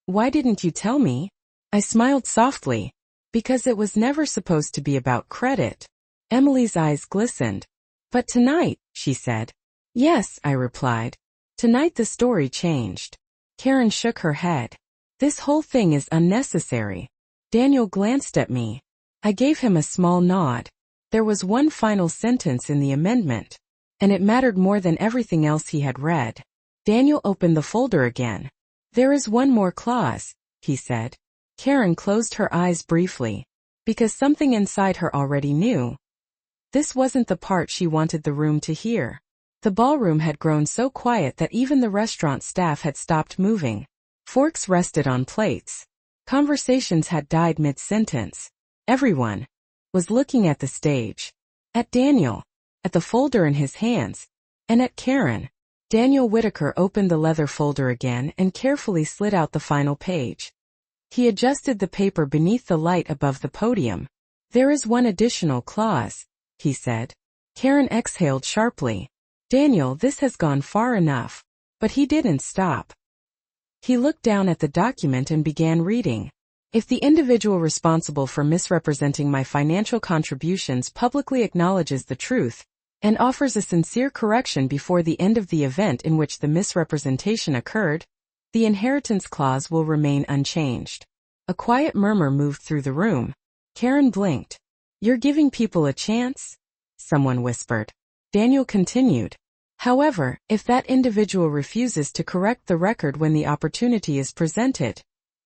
why didn't you tell me? I smiled softly. Because it was never supposed to be about credit. Emily's eyes glistened. But tonight, she said. Yes, I replied. Tonight the story changed. Karen shook her head. This whole thing is unnecessary. Daniel glanced at me. I gave him a small nod. There was one final sentence in the amendment, and it mattered more than everything else he had read. Daniel opened the folder again. There is one more clause, he said. Karen closed her eyes briefly, because something inside her already knew. This wasn't the part she wanted the room to hear. The ballroom had grown so quiet that even the restaurant staff had stopped moving. Forks rested on plates. Conversations had died mid-sentence. Everyone was looking at the stage. At Daniel. At the folder in his hands. And at Karen. Daniel Whitaker opened the leather folder again and carefully slid out the final page. He adjusted the paper beneath the light above the podium. There is one additional clause, he said. Karen exhaled sharply. Daniel, this has gone far enough. But he didn't stop. He looked down at the document and began reading. If the individual responsible for misrepresenting my financial contributions publicly acknowledges the truth, and offers a sincere correction before the end of the event in which the misrepresentation occurred, the inheritance clause will remain unchanged. A quiet murmur moved through the room. Karen blinked. You're giving people a chance? Someone whispered. Daniel continued. However, if that individual refuses to correct the record when the opportunity is presented.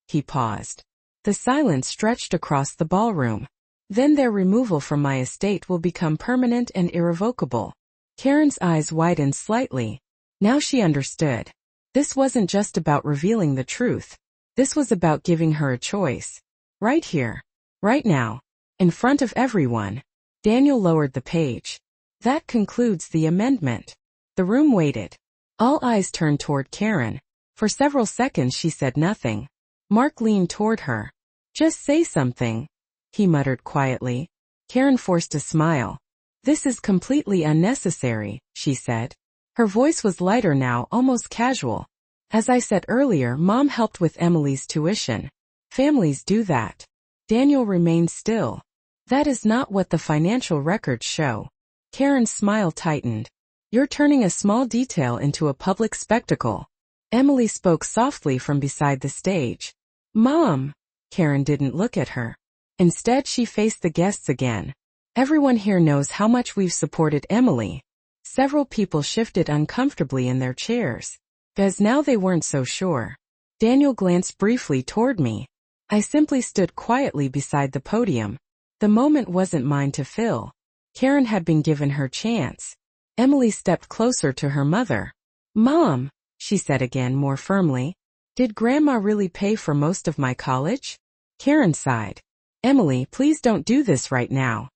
He paused. The silence stretched across the ballroom. Then their removal from my estate will become permanent and irrevocable. Karen's eyes widened slightly. Now she understood. This wasn't just about revealing the truth. This was about giving her a choice. Right here. Right now. In front of everyone. Daniel lowered the page. That concludes the amendment. The room waited. All eyes turned toward Karen. For several seconds she said nothing. Mark leaned toward her. Just say something, he muttered quietly. Karen forced a smile. This is completely unnecessary, she said. Her voice was lighter now, almost casual. As I said earlier, Mom helped with Emily's tuition. Families do that. Daniel remained still. That is not what the financial records show. Karen's smile tightened. You're turning a small detail into a public spectacle. Emily spoke softly from beside the stage. Mom! Karen didn't look at her. Instead she faced the guests again. Everyone here knows how much we've supported Emily. Several people shifted uncomfortably in their chairs. As now they weren't so sure. Daniel glanced briefly toward me. I simply stood quietly beside the podium. The moment wasn't mine to fill. Karen had been given her chance. Emily stepped closer to her mother. Mom, she said again more firmly. Did Grandma really pay for most of my college? Karen sighed. Emily, please don't do this right now.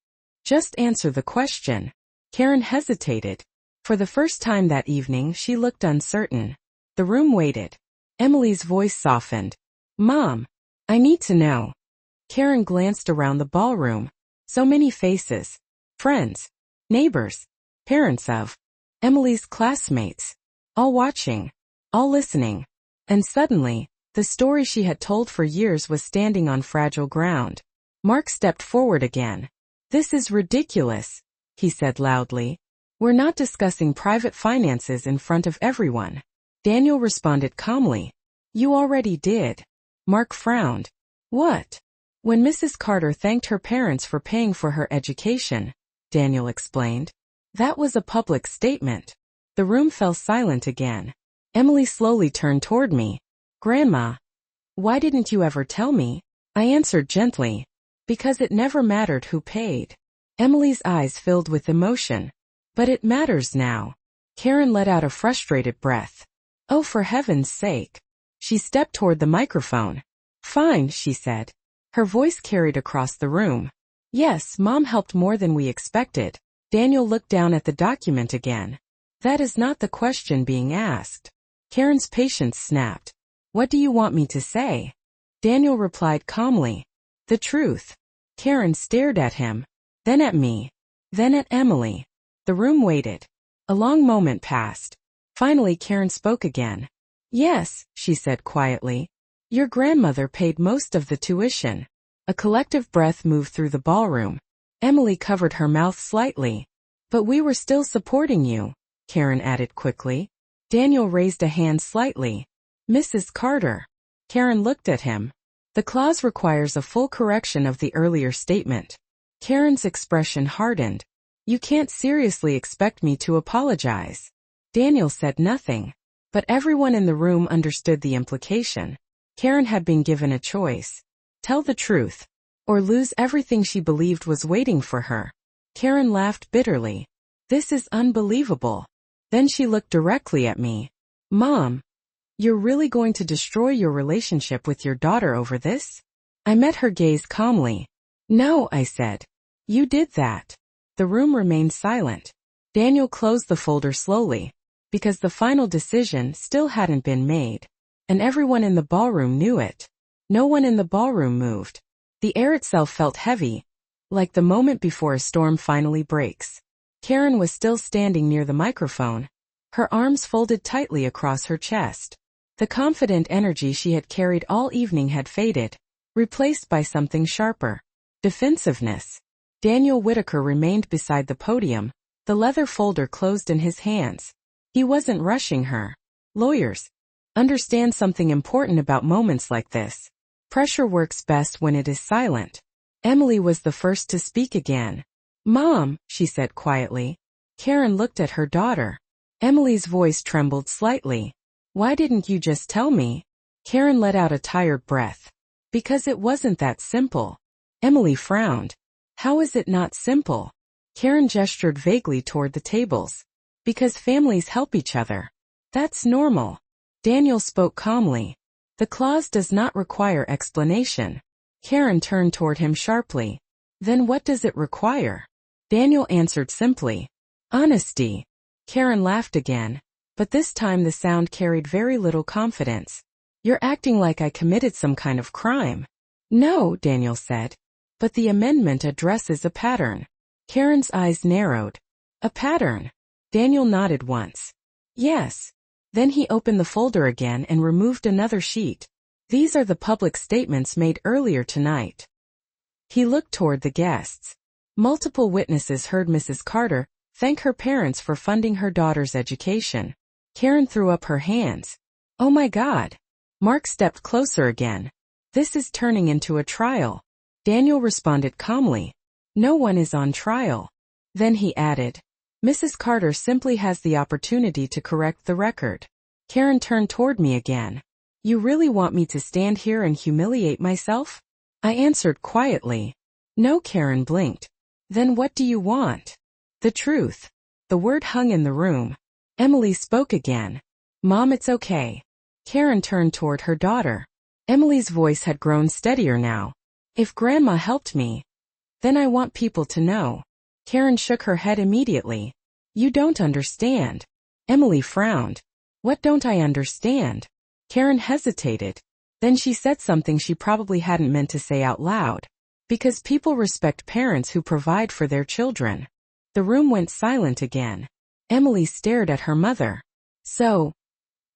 Just answer the question. Karen hesitated. For the first time that evening she looked uncertain. The room waited. Emily's voice softened. Mom, I need to know. Karen glanced around the ballroom. So many faces. Friends. Neighbors. Parents of Emily's classmates. All watching. All listening. And suddenly, the story she had told for years was standing on fragile ground. Mark stepped forward again. This is ridiculous, he said loudly. We're not discussing private finances in front of everyone. Daniel responded calmly. You already did. Mark frowned. What? When Mrs. Carter thanked her parents for paying for her education, Daniel explained. That was a public statement. The room fell silent again. Emily slowly turned toward me. Grandma, why didn't you ever tell me? I answered gently. Because it never mattered who paid. Emily's eyes filled with emotion. But it matters now. Karen let out a frustrated breath. Oh, for heaven's sake. She stepped toward the microphone. Fine, she said. Her voice carried across the room. Yes, Mom helped more than we expected. Daniel looked down at the document again. That is not the question being asked. Karen's patience snapped. What do you want me to say? Daniel replied calmly. The truth. Karen stared at him. Then at me. then at Emily. The room waited. A long moment passed. Finally Karen spoke again. Yes, she said quietly. Your grandmother paid most of the tuition. A collective breath moved through the ballroom. Emily covered her mouth slightly. But we were still supporting you, Karen added quickly. Daniel raised a hand slightly. Mrs. Carter. Karen looked at him. The clause requires a full correction of the earlier statement. Karen's expression hardened. You can't seriously expect me to apologize. Daniel said nothing. But everyone in the room understood the implication. Karen had been given a choice. Tell the truth, or lose everything she believed was waiting for her. Karen laughed bitterly. This is unbelievable. Then she looked directly at me. Mom, you're really going to destroy your relationship with your daughter over this? I met her gaze calmly. No, I said. You did that. The room remained silent. Daniel closed the folder slowly, because the final decision still hadn't been made. And everyone in the ballroom knew it. No one in the ballroom moved. The air itself felt heavy, like the moment before a storm finally breaks. Karen was still standing near the microphone, her arms folded tightly across her chest. The confident energy she had carried all evening had faded, replaced by something sharper. Defensiveness. Daniel Whitaker remained beside the podium, the leather folder closed in his hands. He wasn't rushing her. Lawyers understand something important about moments like this. Pressure works best when it is silent. Emily was the first to speak again. Mom, she said quietly. Karen looked at her daughter. Emily's voice trembled slightly. Why didn't you just tell me? Karen let out a tired breath. Because it wasn't that simple. Emily frowned. How is it not simple? Karen gestured vaguely toward the tables. Because families help each other. That's normal. Daniel spoke calmly. The clause does not require explanation. Karen turned toward him sharply. Then what does it require? Daniel answered simply. Honesty. Karen laughed again, but this time the sound carried very little confidence. You're acting like I committed some kind of crime. No, Daniel said. But the amendment addresses a pattern. Karen's eyes narrowed. A pattern. Daniel nodded once. Yes. Then he opened the folder again and removed another sheet. These are the public statements made earlier tonight. He looked toward the guests. Multiple witnesses heard Mrs. Carter thank her parents for funding her daughter's education. Karen threw up her hands. Oh my God. Mark stepped closer again. This is turning into a trial. Daniel responded calmly. No one is on trial. Then he added. Mrs. Carter simply has the opportunity to correct the record. Karen turned toward me again. You really want me to stand here and humiliate myself? I answered quietly. No, Karen blinked. Then what do you want? The truth. The word hung in the room. Emily spoke again. Mom, it's okay. Karen turned toward her daughter. Emily's voice had grown steadier now. If Grandma helped me, then I want people to know. Karen shook her head immediately. You don't understand. Emily frowned. What don't I understand? Karen hesitated. Then she said something she probably hadn't meant to say out loud. Because people respect parents who provide for their children. The room went silent again. Emily stared at her mother. So,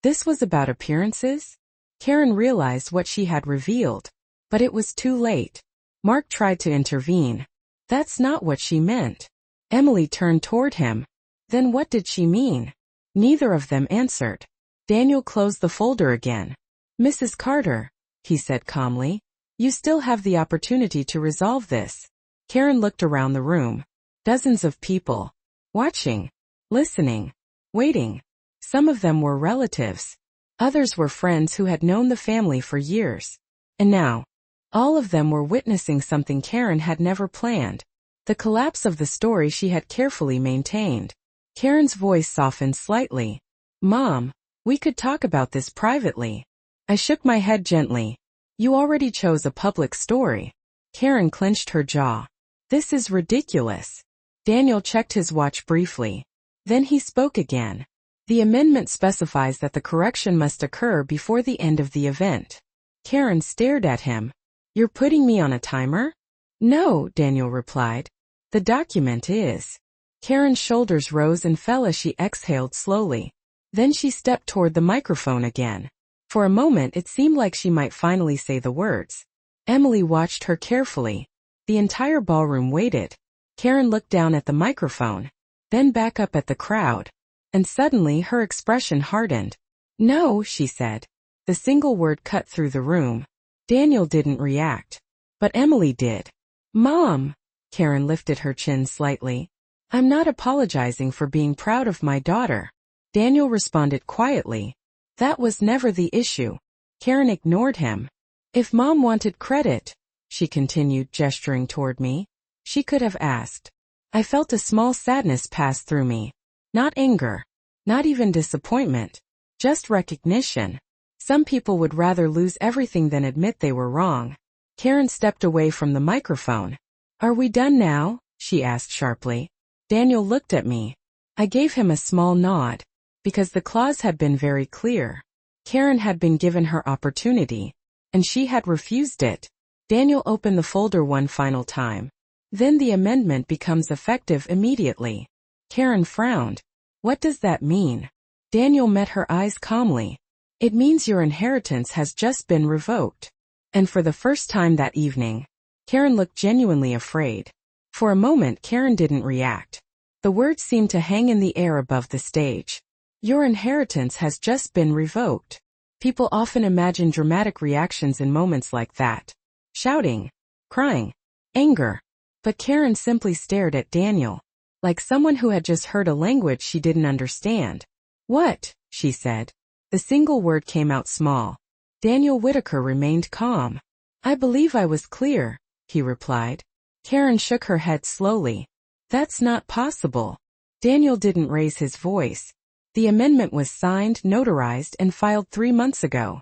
this was about appearances? Karen realized what she had revealed. But it was too late. Mark tried to intervene. That's not what she meant. Emily turned toward him. Then what did she mean? Neither of them answered. Daniel closed the folder again. Mrs. Carter, he said calmly, you still have the opportunity to resolve this. Karen looked around the room. Dozens of people. Watching. Listening. Waiting. Some of them were relatives. Others were friends who had known the family for years. And now, all of them were witnessing something Karen had never planned. The collapse of the story she had carefully maintained. Karen's voice softened slightly. Mom, we could talk about this privately. I shook my head gently. You already chose a public story. Karen clenched her jaw. This is ridiculous. Daniel checked his watch briefly. Then he spoke again. The amendment specifies that the correction must occur before the end of the event. Karen stared at him. You're putting me on a timer? No, Daniel replied. The document is. Karen's shoulders rose and fell as she exhaled slowly. Then she stepped toward the microphone again. For a moment it seemed like she might finally say the words. Emily watched her carefully. The entire ballroom waited. Karen looked down at the microphone, then back up at the crowd, and suddenly her expression hardened. "No," she said. The single word cut through the room. Daniel didn't react, but Emily did. "Mom," Karen lifted her chin slightly. "I'm not apologizing for being proud of my daughter." Daniel responded quietly. That was never the issue. Karen ignored him. "If Mom wanted credit," she continued, gesturing toward me, "she could have asked." I felt a small sadness pass through me. Not anger. Not even disappointment. Just recognition. Some people would rather lose everything than admit they were wrong. Karen stepped away from the microphone. "Are we done now?" she asked sharply. Daniel looked at me. I gave him a small nod, because the clause had been very clear. Karen had been given her opportunity, and she had refused it. Daniel opened the folder one final time. "Then the amendment becomes effective immediately." Karen frowned. "What does that mean?" Daniel met her eyes calmly. "It means your inheritance has just been revoked." And for the first time that evening, Karen looked genuinely afraid. For a moment Karen didn't react. The words seemed to hang in the air above the stage. Your inheritance has just been revoked. People often imagine dramatic reactions in moments like that. Shouting, crying, anger. But Karen simply stared at Daniel, like someone who had just heard a language she didn't understand. "What?" she said. The single word came out small. Daniel Whitaker remained calm. "I believe I was clear," he replied. Karen shook her head slowly. "That's not possible." Daniel didn't raise his voice. "The amendment was signed, notarized, and filed 3 months ago."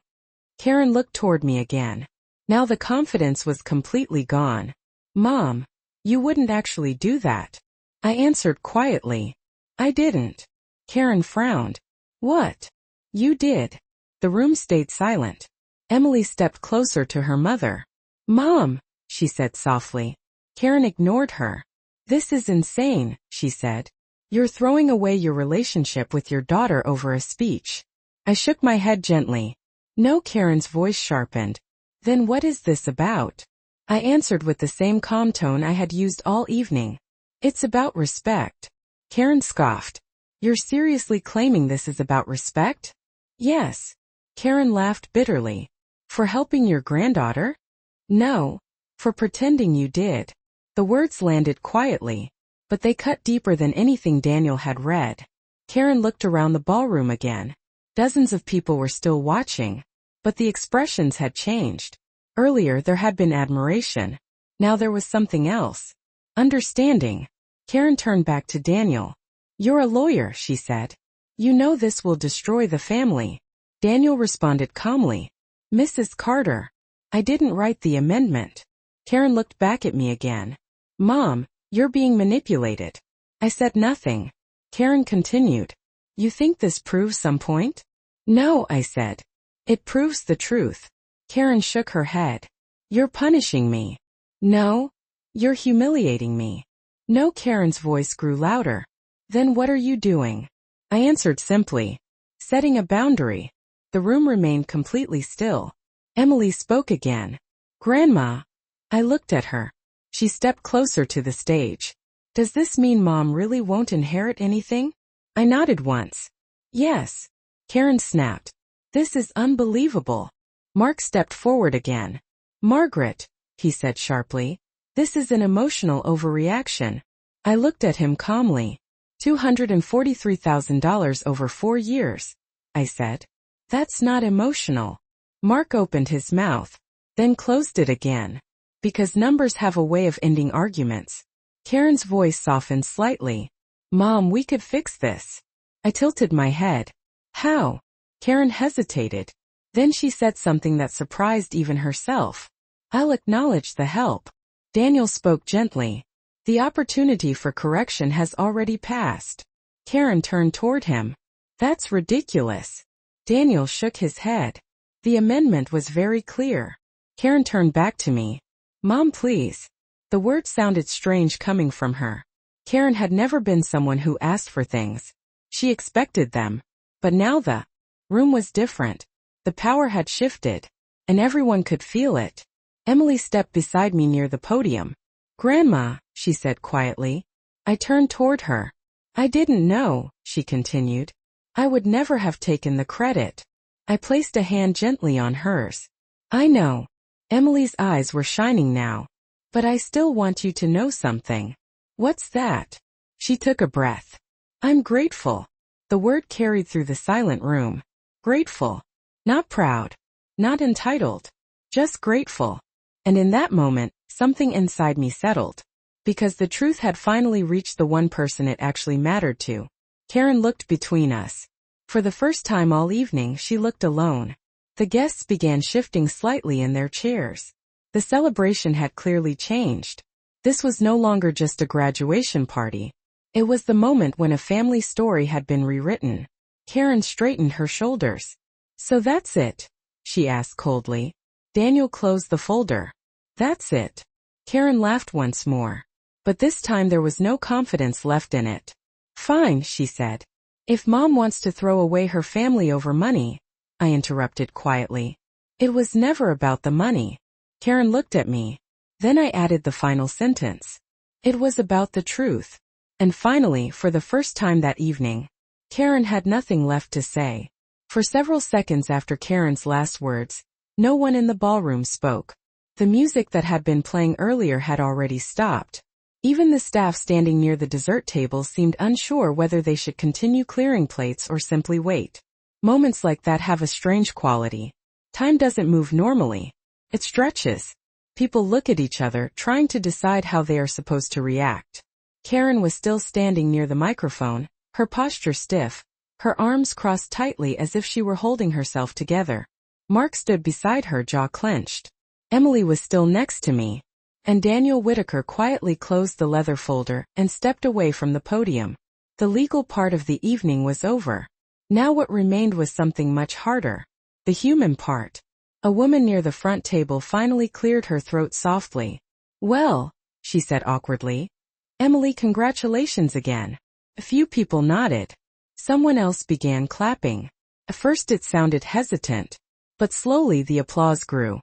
Karen looked toward me again. Now the confidence was completely gone. "Mom, you wouldn't actually do that." I answered quietly. "I didn't." Karen frowned. "What?" "You did." The room stayed silent. Emily stepped closer to her mother. "Mom," she said softly. Karen ignored her. "This is insane," she said. "You're throwing away your relationship with your daughter over a speech." I shook my head gently. "No." Karen's voice sharpened. "Then what is this about?" I answered with the same calm tone I had used all evening. "It's about respect." Karen scoffed. "You're seriously claiming this is about respect?" "Yes." Karen laughed bitterly. "For helping your granddaughter?" "No. For pretending you did." The words landed quietly, but they cut deeper than anything Daniel had read. Karen looked around the ballroom again. Dozens of people were still watching, but the expressions had changed. Earlier there had been admiration. Now there was something else. Understanding. Karen turned back to Daniel. "You're a lawyer," she said. "You know this will destroy the family." Daniel responded calmly. "Mrs. Carter, I didn't write the amendment." Karen looked back at me again. "Mom, you're being manipulated." I said nothing. Karen continued. "You think this proves some point?" "No," I said. "It proves the truth." Karen shook her head. "You're punishing me." "No. You're humiliating me." "No." Karen's voice grew louder. "Then what are you doing?" I answered simply. "Setting a boundary." The room remained completely still. Emily spoke again. "Grandma." I looked at her. She stepped closer to the stage. "Does this mean Mom really won't inherit anything?" I nodded once. "Yes." Karen snapped. "This is unbelievable." Mark stepped forward again. "Margaret," he said sharply, "this is an emotional overreaction." I looked at him calmly. $243,000 over 4 years, I said. "That's not emotional." Mark opened his mouth, then closed it again. Because numbers have a way of ending arguments. Karen's voice softened slightly. "Mom, we could fix this." I tilted my head. "How?" Karen hesitated. Then she said something that surprised even herself. "I'll acknowledge the help." Daniel spoke gently. "The opportunity for correction has already passed." Karen turned toward him. "That's ridiculous." Daniel shook his head. "The amendment was very clear." Karen turned back to me. "Mom, please." The word sounded strange coming from her. Karen had never been someone who asked for things. She expected them. But now the room was different. The power had shifted. And everyone could feel it. Emily stepped beside me near the podium. "Grandma," she said quietly. I turned toward her. "I didn't know," she continued. "I would never have taken the credit." I placed a hand gently on hers. "I know." Emily's eyes were shining now. "But I still want you to know something." "What's that?" She took a breath. "I'm grateful." The word carried through the silent room. Grateful. Not proud. Not entitled. Just grateful. And in that moment, something inside me settled. Because the truth had finally reached the one person it actually mattered to. Karen looked between us. For the first time all evening, she looked alone. The guests began shifting slightly in their chairs. The celebration had clearly changed. This was no longer just a graduation party. It was the moment when a family story had been rewritten. Karen straightened her shoulders. "So that's it?" she asked coldly. Daniel closed the folder. "That's it." Karen laughed once more. But this time there was no confidence left in it. "Fine," she said. "If Mom wants to throw away her family over money," I interrupted quietly. "It was never about the money." Karen looked at me. Then I added the final sentence. "It was about the truth." And finally, for the first time that evening, Karen had nothing left to say. For several seconds after Karen's last words, no one in the ballroom spoke. The music that had been playing earlier had already stopped. Even the staff standing near the dessert table seemed unsure whether they should continue clearing plates or simply wait. Moments like that have a strange quality. Time doesn't move normally. It stretches. People look at each other, trying to decide how they are supposed to react. Karen was still standing near the microphone, her posture stiff, her arms crossed tightly as if she were holding herself together. Mark stood beside her, jaw clenched. Emily was still next to me. And Daniel Whitaker quietly closed the leather folder and stepped away from the podium. The legal part of the evening was over. Now what remained was something much harder. The human part. A woman near the front table finally cleared her throat softly. "Well," she said awkwardly. "Emily, congratulations again." A few people nodded. Someone else began clapping. At first it sounded hesitant. But slowly the applause grew.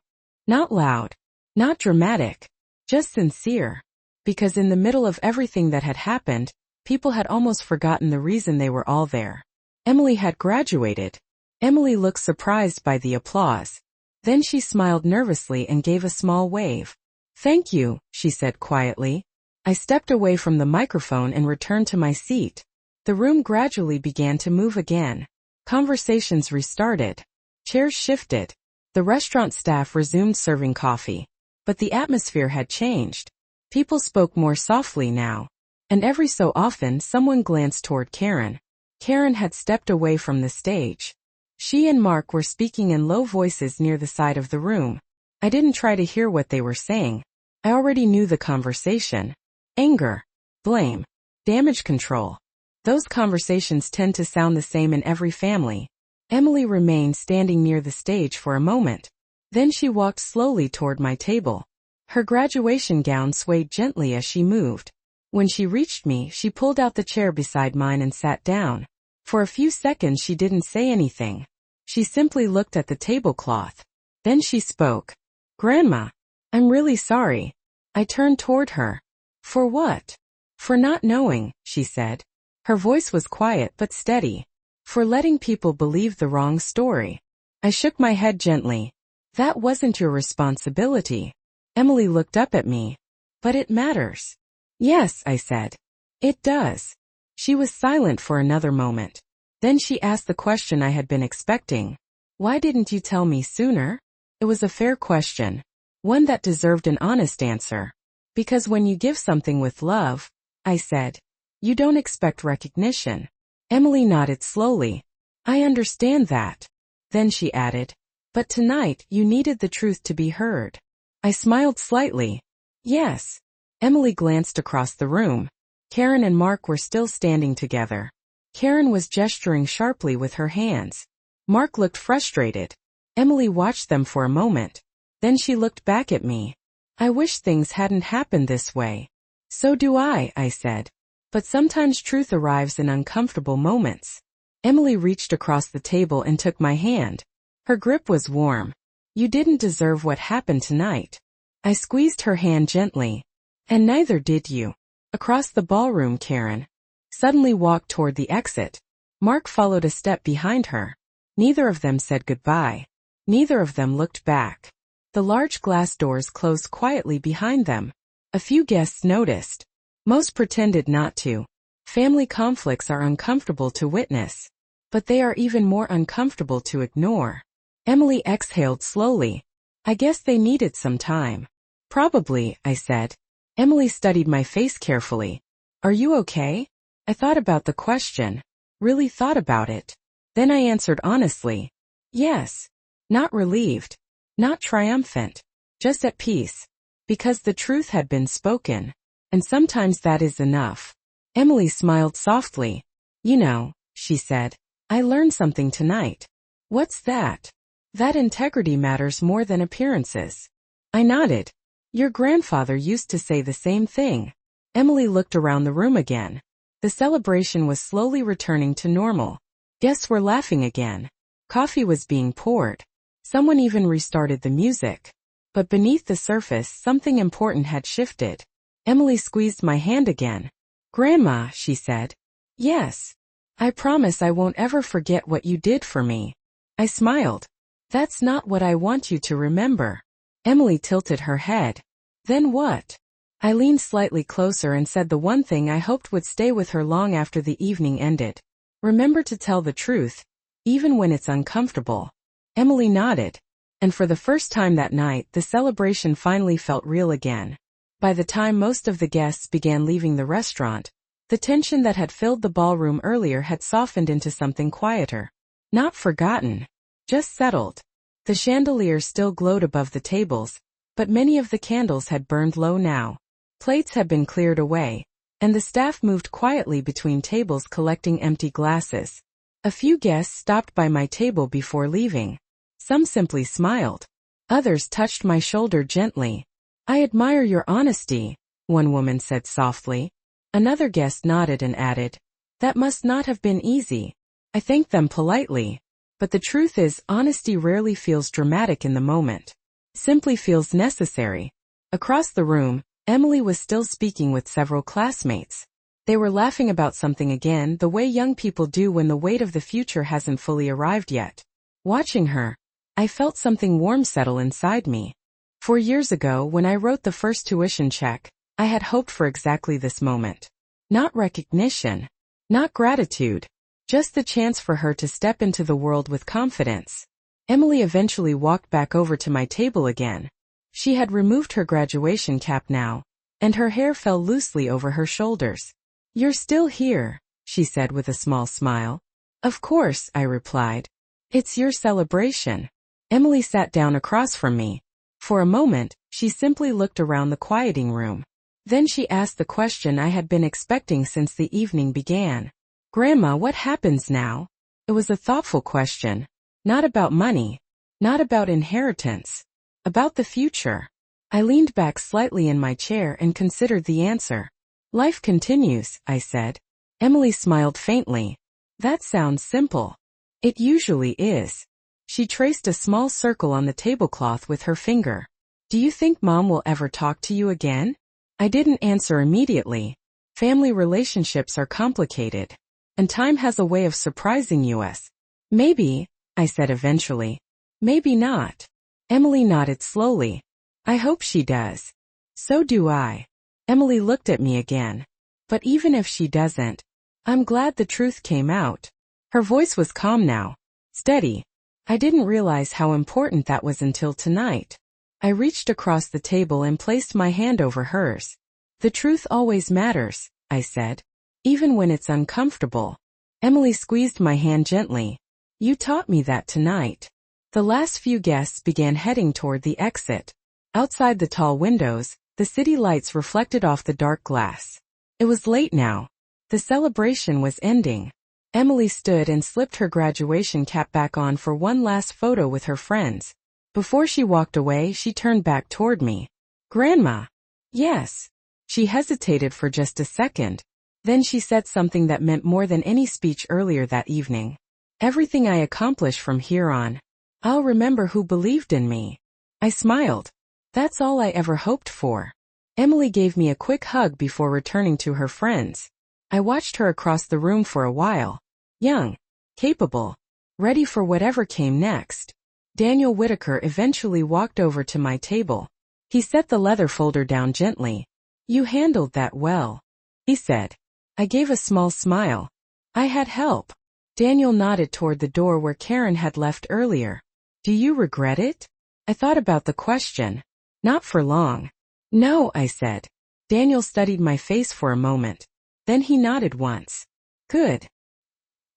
Not loud. Not dramatic. Just sincere. Because in the middle of everything that had happened, people had almost forgotten the reason they were all there. Emily had graduated. Emily looked surprised by the applause. Then she smiled nervously and gave a small wave. "Thank you," she said quietly. I stepped away from the microphone and returned to my seat. The room gradually began to move again. Conversations restarted. Chairs shifted. The restaurant staff resumed serving coffee. But the atmosphere had changed. People spoke more softly now. And every so often someone glanced toward Karen. Karen had stepped away from the stage. She and Mark were speaking in low voices near the side of the room. I didn't try to hear what they were saying. I already knew the conversation. Anger, blame, damage control. Those conversations tend to sound the same in every family. Emily remained standing near the stage for a moment. Then she walked slowly toward my table. Her graduation gown swayed gently as she moved. When she reached me, she pulled out the chair beside mine and sat down. For a few seconds she didn't say anything. She simply looked at the tablecloth. Then she spoke. "Grandma, I'm really sorry." I turned toward her. "For what?" "For not knowing," she said. Her voice was quiet but steady. "For letting people believe the wrong story." I shook my head gently. "That wasn't your responsibility." Emily looked up at me. "But it matters." "Yes," I said. "It does." She was silent for another moment. Then she asked the question I had been expecting. "Why didn't you tell me sooner?" It was a fair question. One that deserved an honest answer. "Because when you give something with love," I said, "you don't expect recognition." Emily nodded slowly. "I understand that." Then she added, "But tonight you needed the truth to be heard." I smiled slightly. "Yes." Emily glanced across the room. Karen and Mark were still standing together. Karen was gesturing sharply with her hands. Mark looked frustrated. Emily watched them for a moment. Then she looked back at me. I wish things hadn't happened this way. So do I said. But sometimes truth arrives in uncomfortable moments. Emily reached across the table and took my hand. Her grip was warm. You didn't deserve what happened tonight. I squeezed her hand gently. And neither did you. Across the ballroom, Karen suddenly walked toward the exit. Mark followed a step behind her. Neither of them said goodbye. Neither of them looked back. The large glass doors closed quietly behind them. A few guests noticed. Most pretended not to. Family conflicts are uncomfortable to witness. But they are even more uncomfortable to ignore. Emily exhaled slowly. I guess they needed some time. Probably, I said. Emily studied my face carefully. Are you okay? I thought about the question. Really thought about it. Then I answered honestly. Yes. Not relieved. Not triumphant. Just at peace. Because the truth had been spoken. And sometimes that is enough. Emily smiled softly. You know, she said, I learned something tonight. What's that? That integrity matters more than appearances. I nodded. Your grandfather used to say the same thing. Emily looked around the room again. The celebration was slowly returning to normal. Guests were laughing again. Coffee was being poured. Someone even restarted the music. But beneath the surface, something important had shifted. Emily squeezed my hand again. Grandma, she said. Yes. I promise I won't ever forget what you did for me. I smiled. That's not what I want you to remember. Emily tilted her head. Then what? I leaned slightly closer and said the one thing I hoped would stay with her long after the evening ended. Remember to tell the truth, even when it's uncomfortable. Emily nodded. And for the first time that night, the celebration finally felt real again. By the time most of the guests began leaving the restaurant, the tension that had filled the ballroom earlier had softened into something quieter. Not forgotten. Just settled. The chandelier still glowed above the tables, but many of the candles had burned low now. Plates had been cleared away, and the staff moved quietly between tables collecting empty glasses. A few guests stopped by my table before leaving. Some simply smiled. Others touched my shoulder gently. I admire your honesty, one woman said softly. Another guest nodded and added, that must not have been easy. I thanked them politely. But the truth is, honesty rarely feels dramatic in the moment. Simply feels necessary. Across the room, Emily was still speaking with several classmates. They were laughing about something again, the way young people do when the weight of the future hasn't fully arrived yet. Watching her, I felt something warm settle inside me. 4 years ago, when I wrote the first tuition check, I had hoped for exactly this moment. Not recognition. Not gratitude. Just the chance for her to step into the world with confidence. Emily eventually walked back over to my table again. She had removed her graduation cap now, and her hair fell loosely over her shoulders. You're still here, she said with a small smile. Of course, I replied. It's your celebration. Emily sat down across from me. For a moment, she simply looked around the quieting room. Then she asked the question I had been expecting since the evening began. Grandma, what happens now? It was a thoughtful question. Not about money. Not about inheritance. About the future. I leaned back slightly in my chair and considered the answer. Life continues, I said. Emily smiled faintly. That sounds simple. It usually is. She traced a small circle on the tablecloth with her finger. Do you think Mom will ever talk to you again? I didn't answer immediately. Family relationships are complicated. And time has a way of surprising us. Maybe, I said eventually. Maybe not. Emily nodded slowly. I hope she does. So do I. Emily looked at me again. But even if she doesn't, I'm glad the truth came out. Her voice was calm now. Steady. I didn't realize how important that was until tonight. I reached across the table and placed my hand over hers. The truth always matters, I said. Even when it's uncomfortable. Emily squeezed my hand gently. You taught me that tonight. The last few guests began heading toward the exit. Outside the tall windows, the city lights reflected off the dark glass. It was late now. The celebration was ending. Emily stood and slipped her graduation cap back on for one last photo with her friends. Before she walked away, she turned back toward me. Grandma. Yes. She hesitated for just a second. Then she said something that meant more than any speech earlier that evening. Everything I accomplish from here on, I'll remember who believed in me. I smiled. That's all I ever hoped for. Emily gave me a quick hug before returning to her friends. I watched her across the room for a while. Young, capable, ready for whatever came next. Daniel Whitaker eventually walked over to my table. He set the leather folder down gently. You handled that well, he said. I gave a small smile. I had help. Daniel nodded toward the door where Karen had left earlier. Do you regret it? I thought about the question. Not for long. No, I said. Daniel studied my face for a moment. Then he nodded once. Good.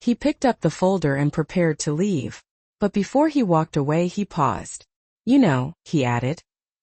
He picked up the folder and prepared to leave. But before he walked away, he paused. You know, he added,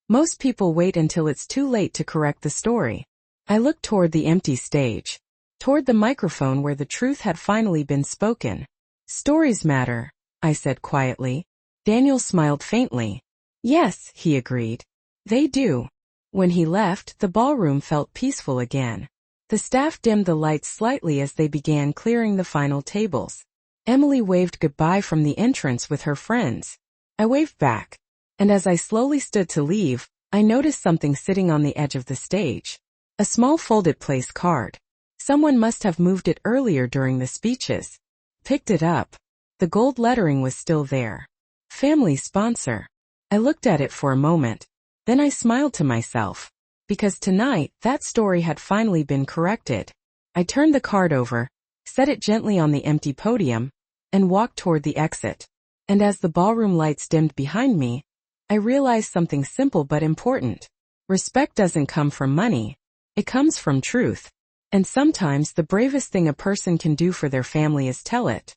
most people wait until it's too late to correct the story. I looked toward the empty stage. Toward the microphone where the truth had finally been spoken. Stories matter, I said quietly. Daniel smiled faintly. Yes, he agreed. They do. When he left, the ballroom felt peaceful again. The staff dimmed the lights slightly as they began clearing the final tables. Emily waved goodbye from the entrance with her friends. I waved back. And as I slowly stood to leave, I noticed something sitting on the edge of the stage. A small folded place card. Someone must have moved it earlier during the speeches. Picked it up. The gold lettering was still there. Family sponsor. I looked at it for a moment. Then I smiled to myself. Because tonight, that story had finally been corrected. I turned the card over, set it gently on the empty podium, and walked toward the exit. And as the ballroom lights dimmed behind me, I realized something simple but important. Respect doesn't come from money. It comes from truth. And sometimes the bravest thing a person can do for their family is tell it.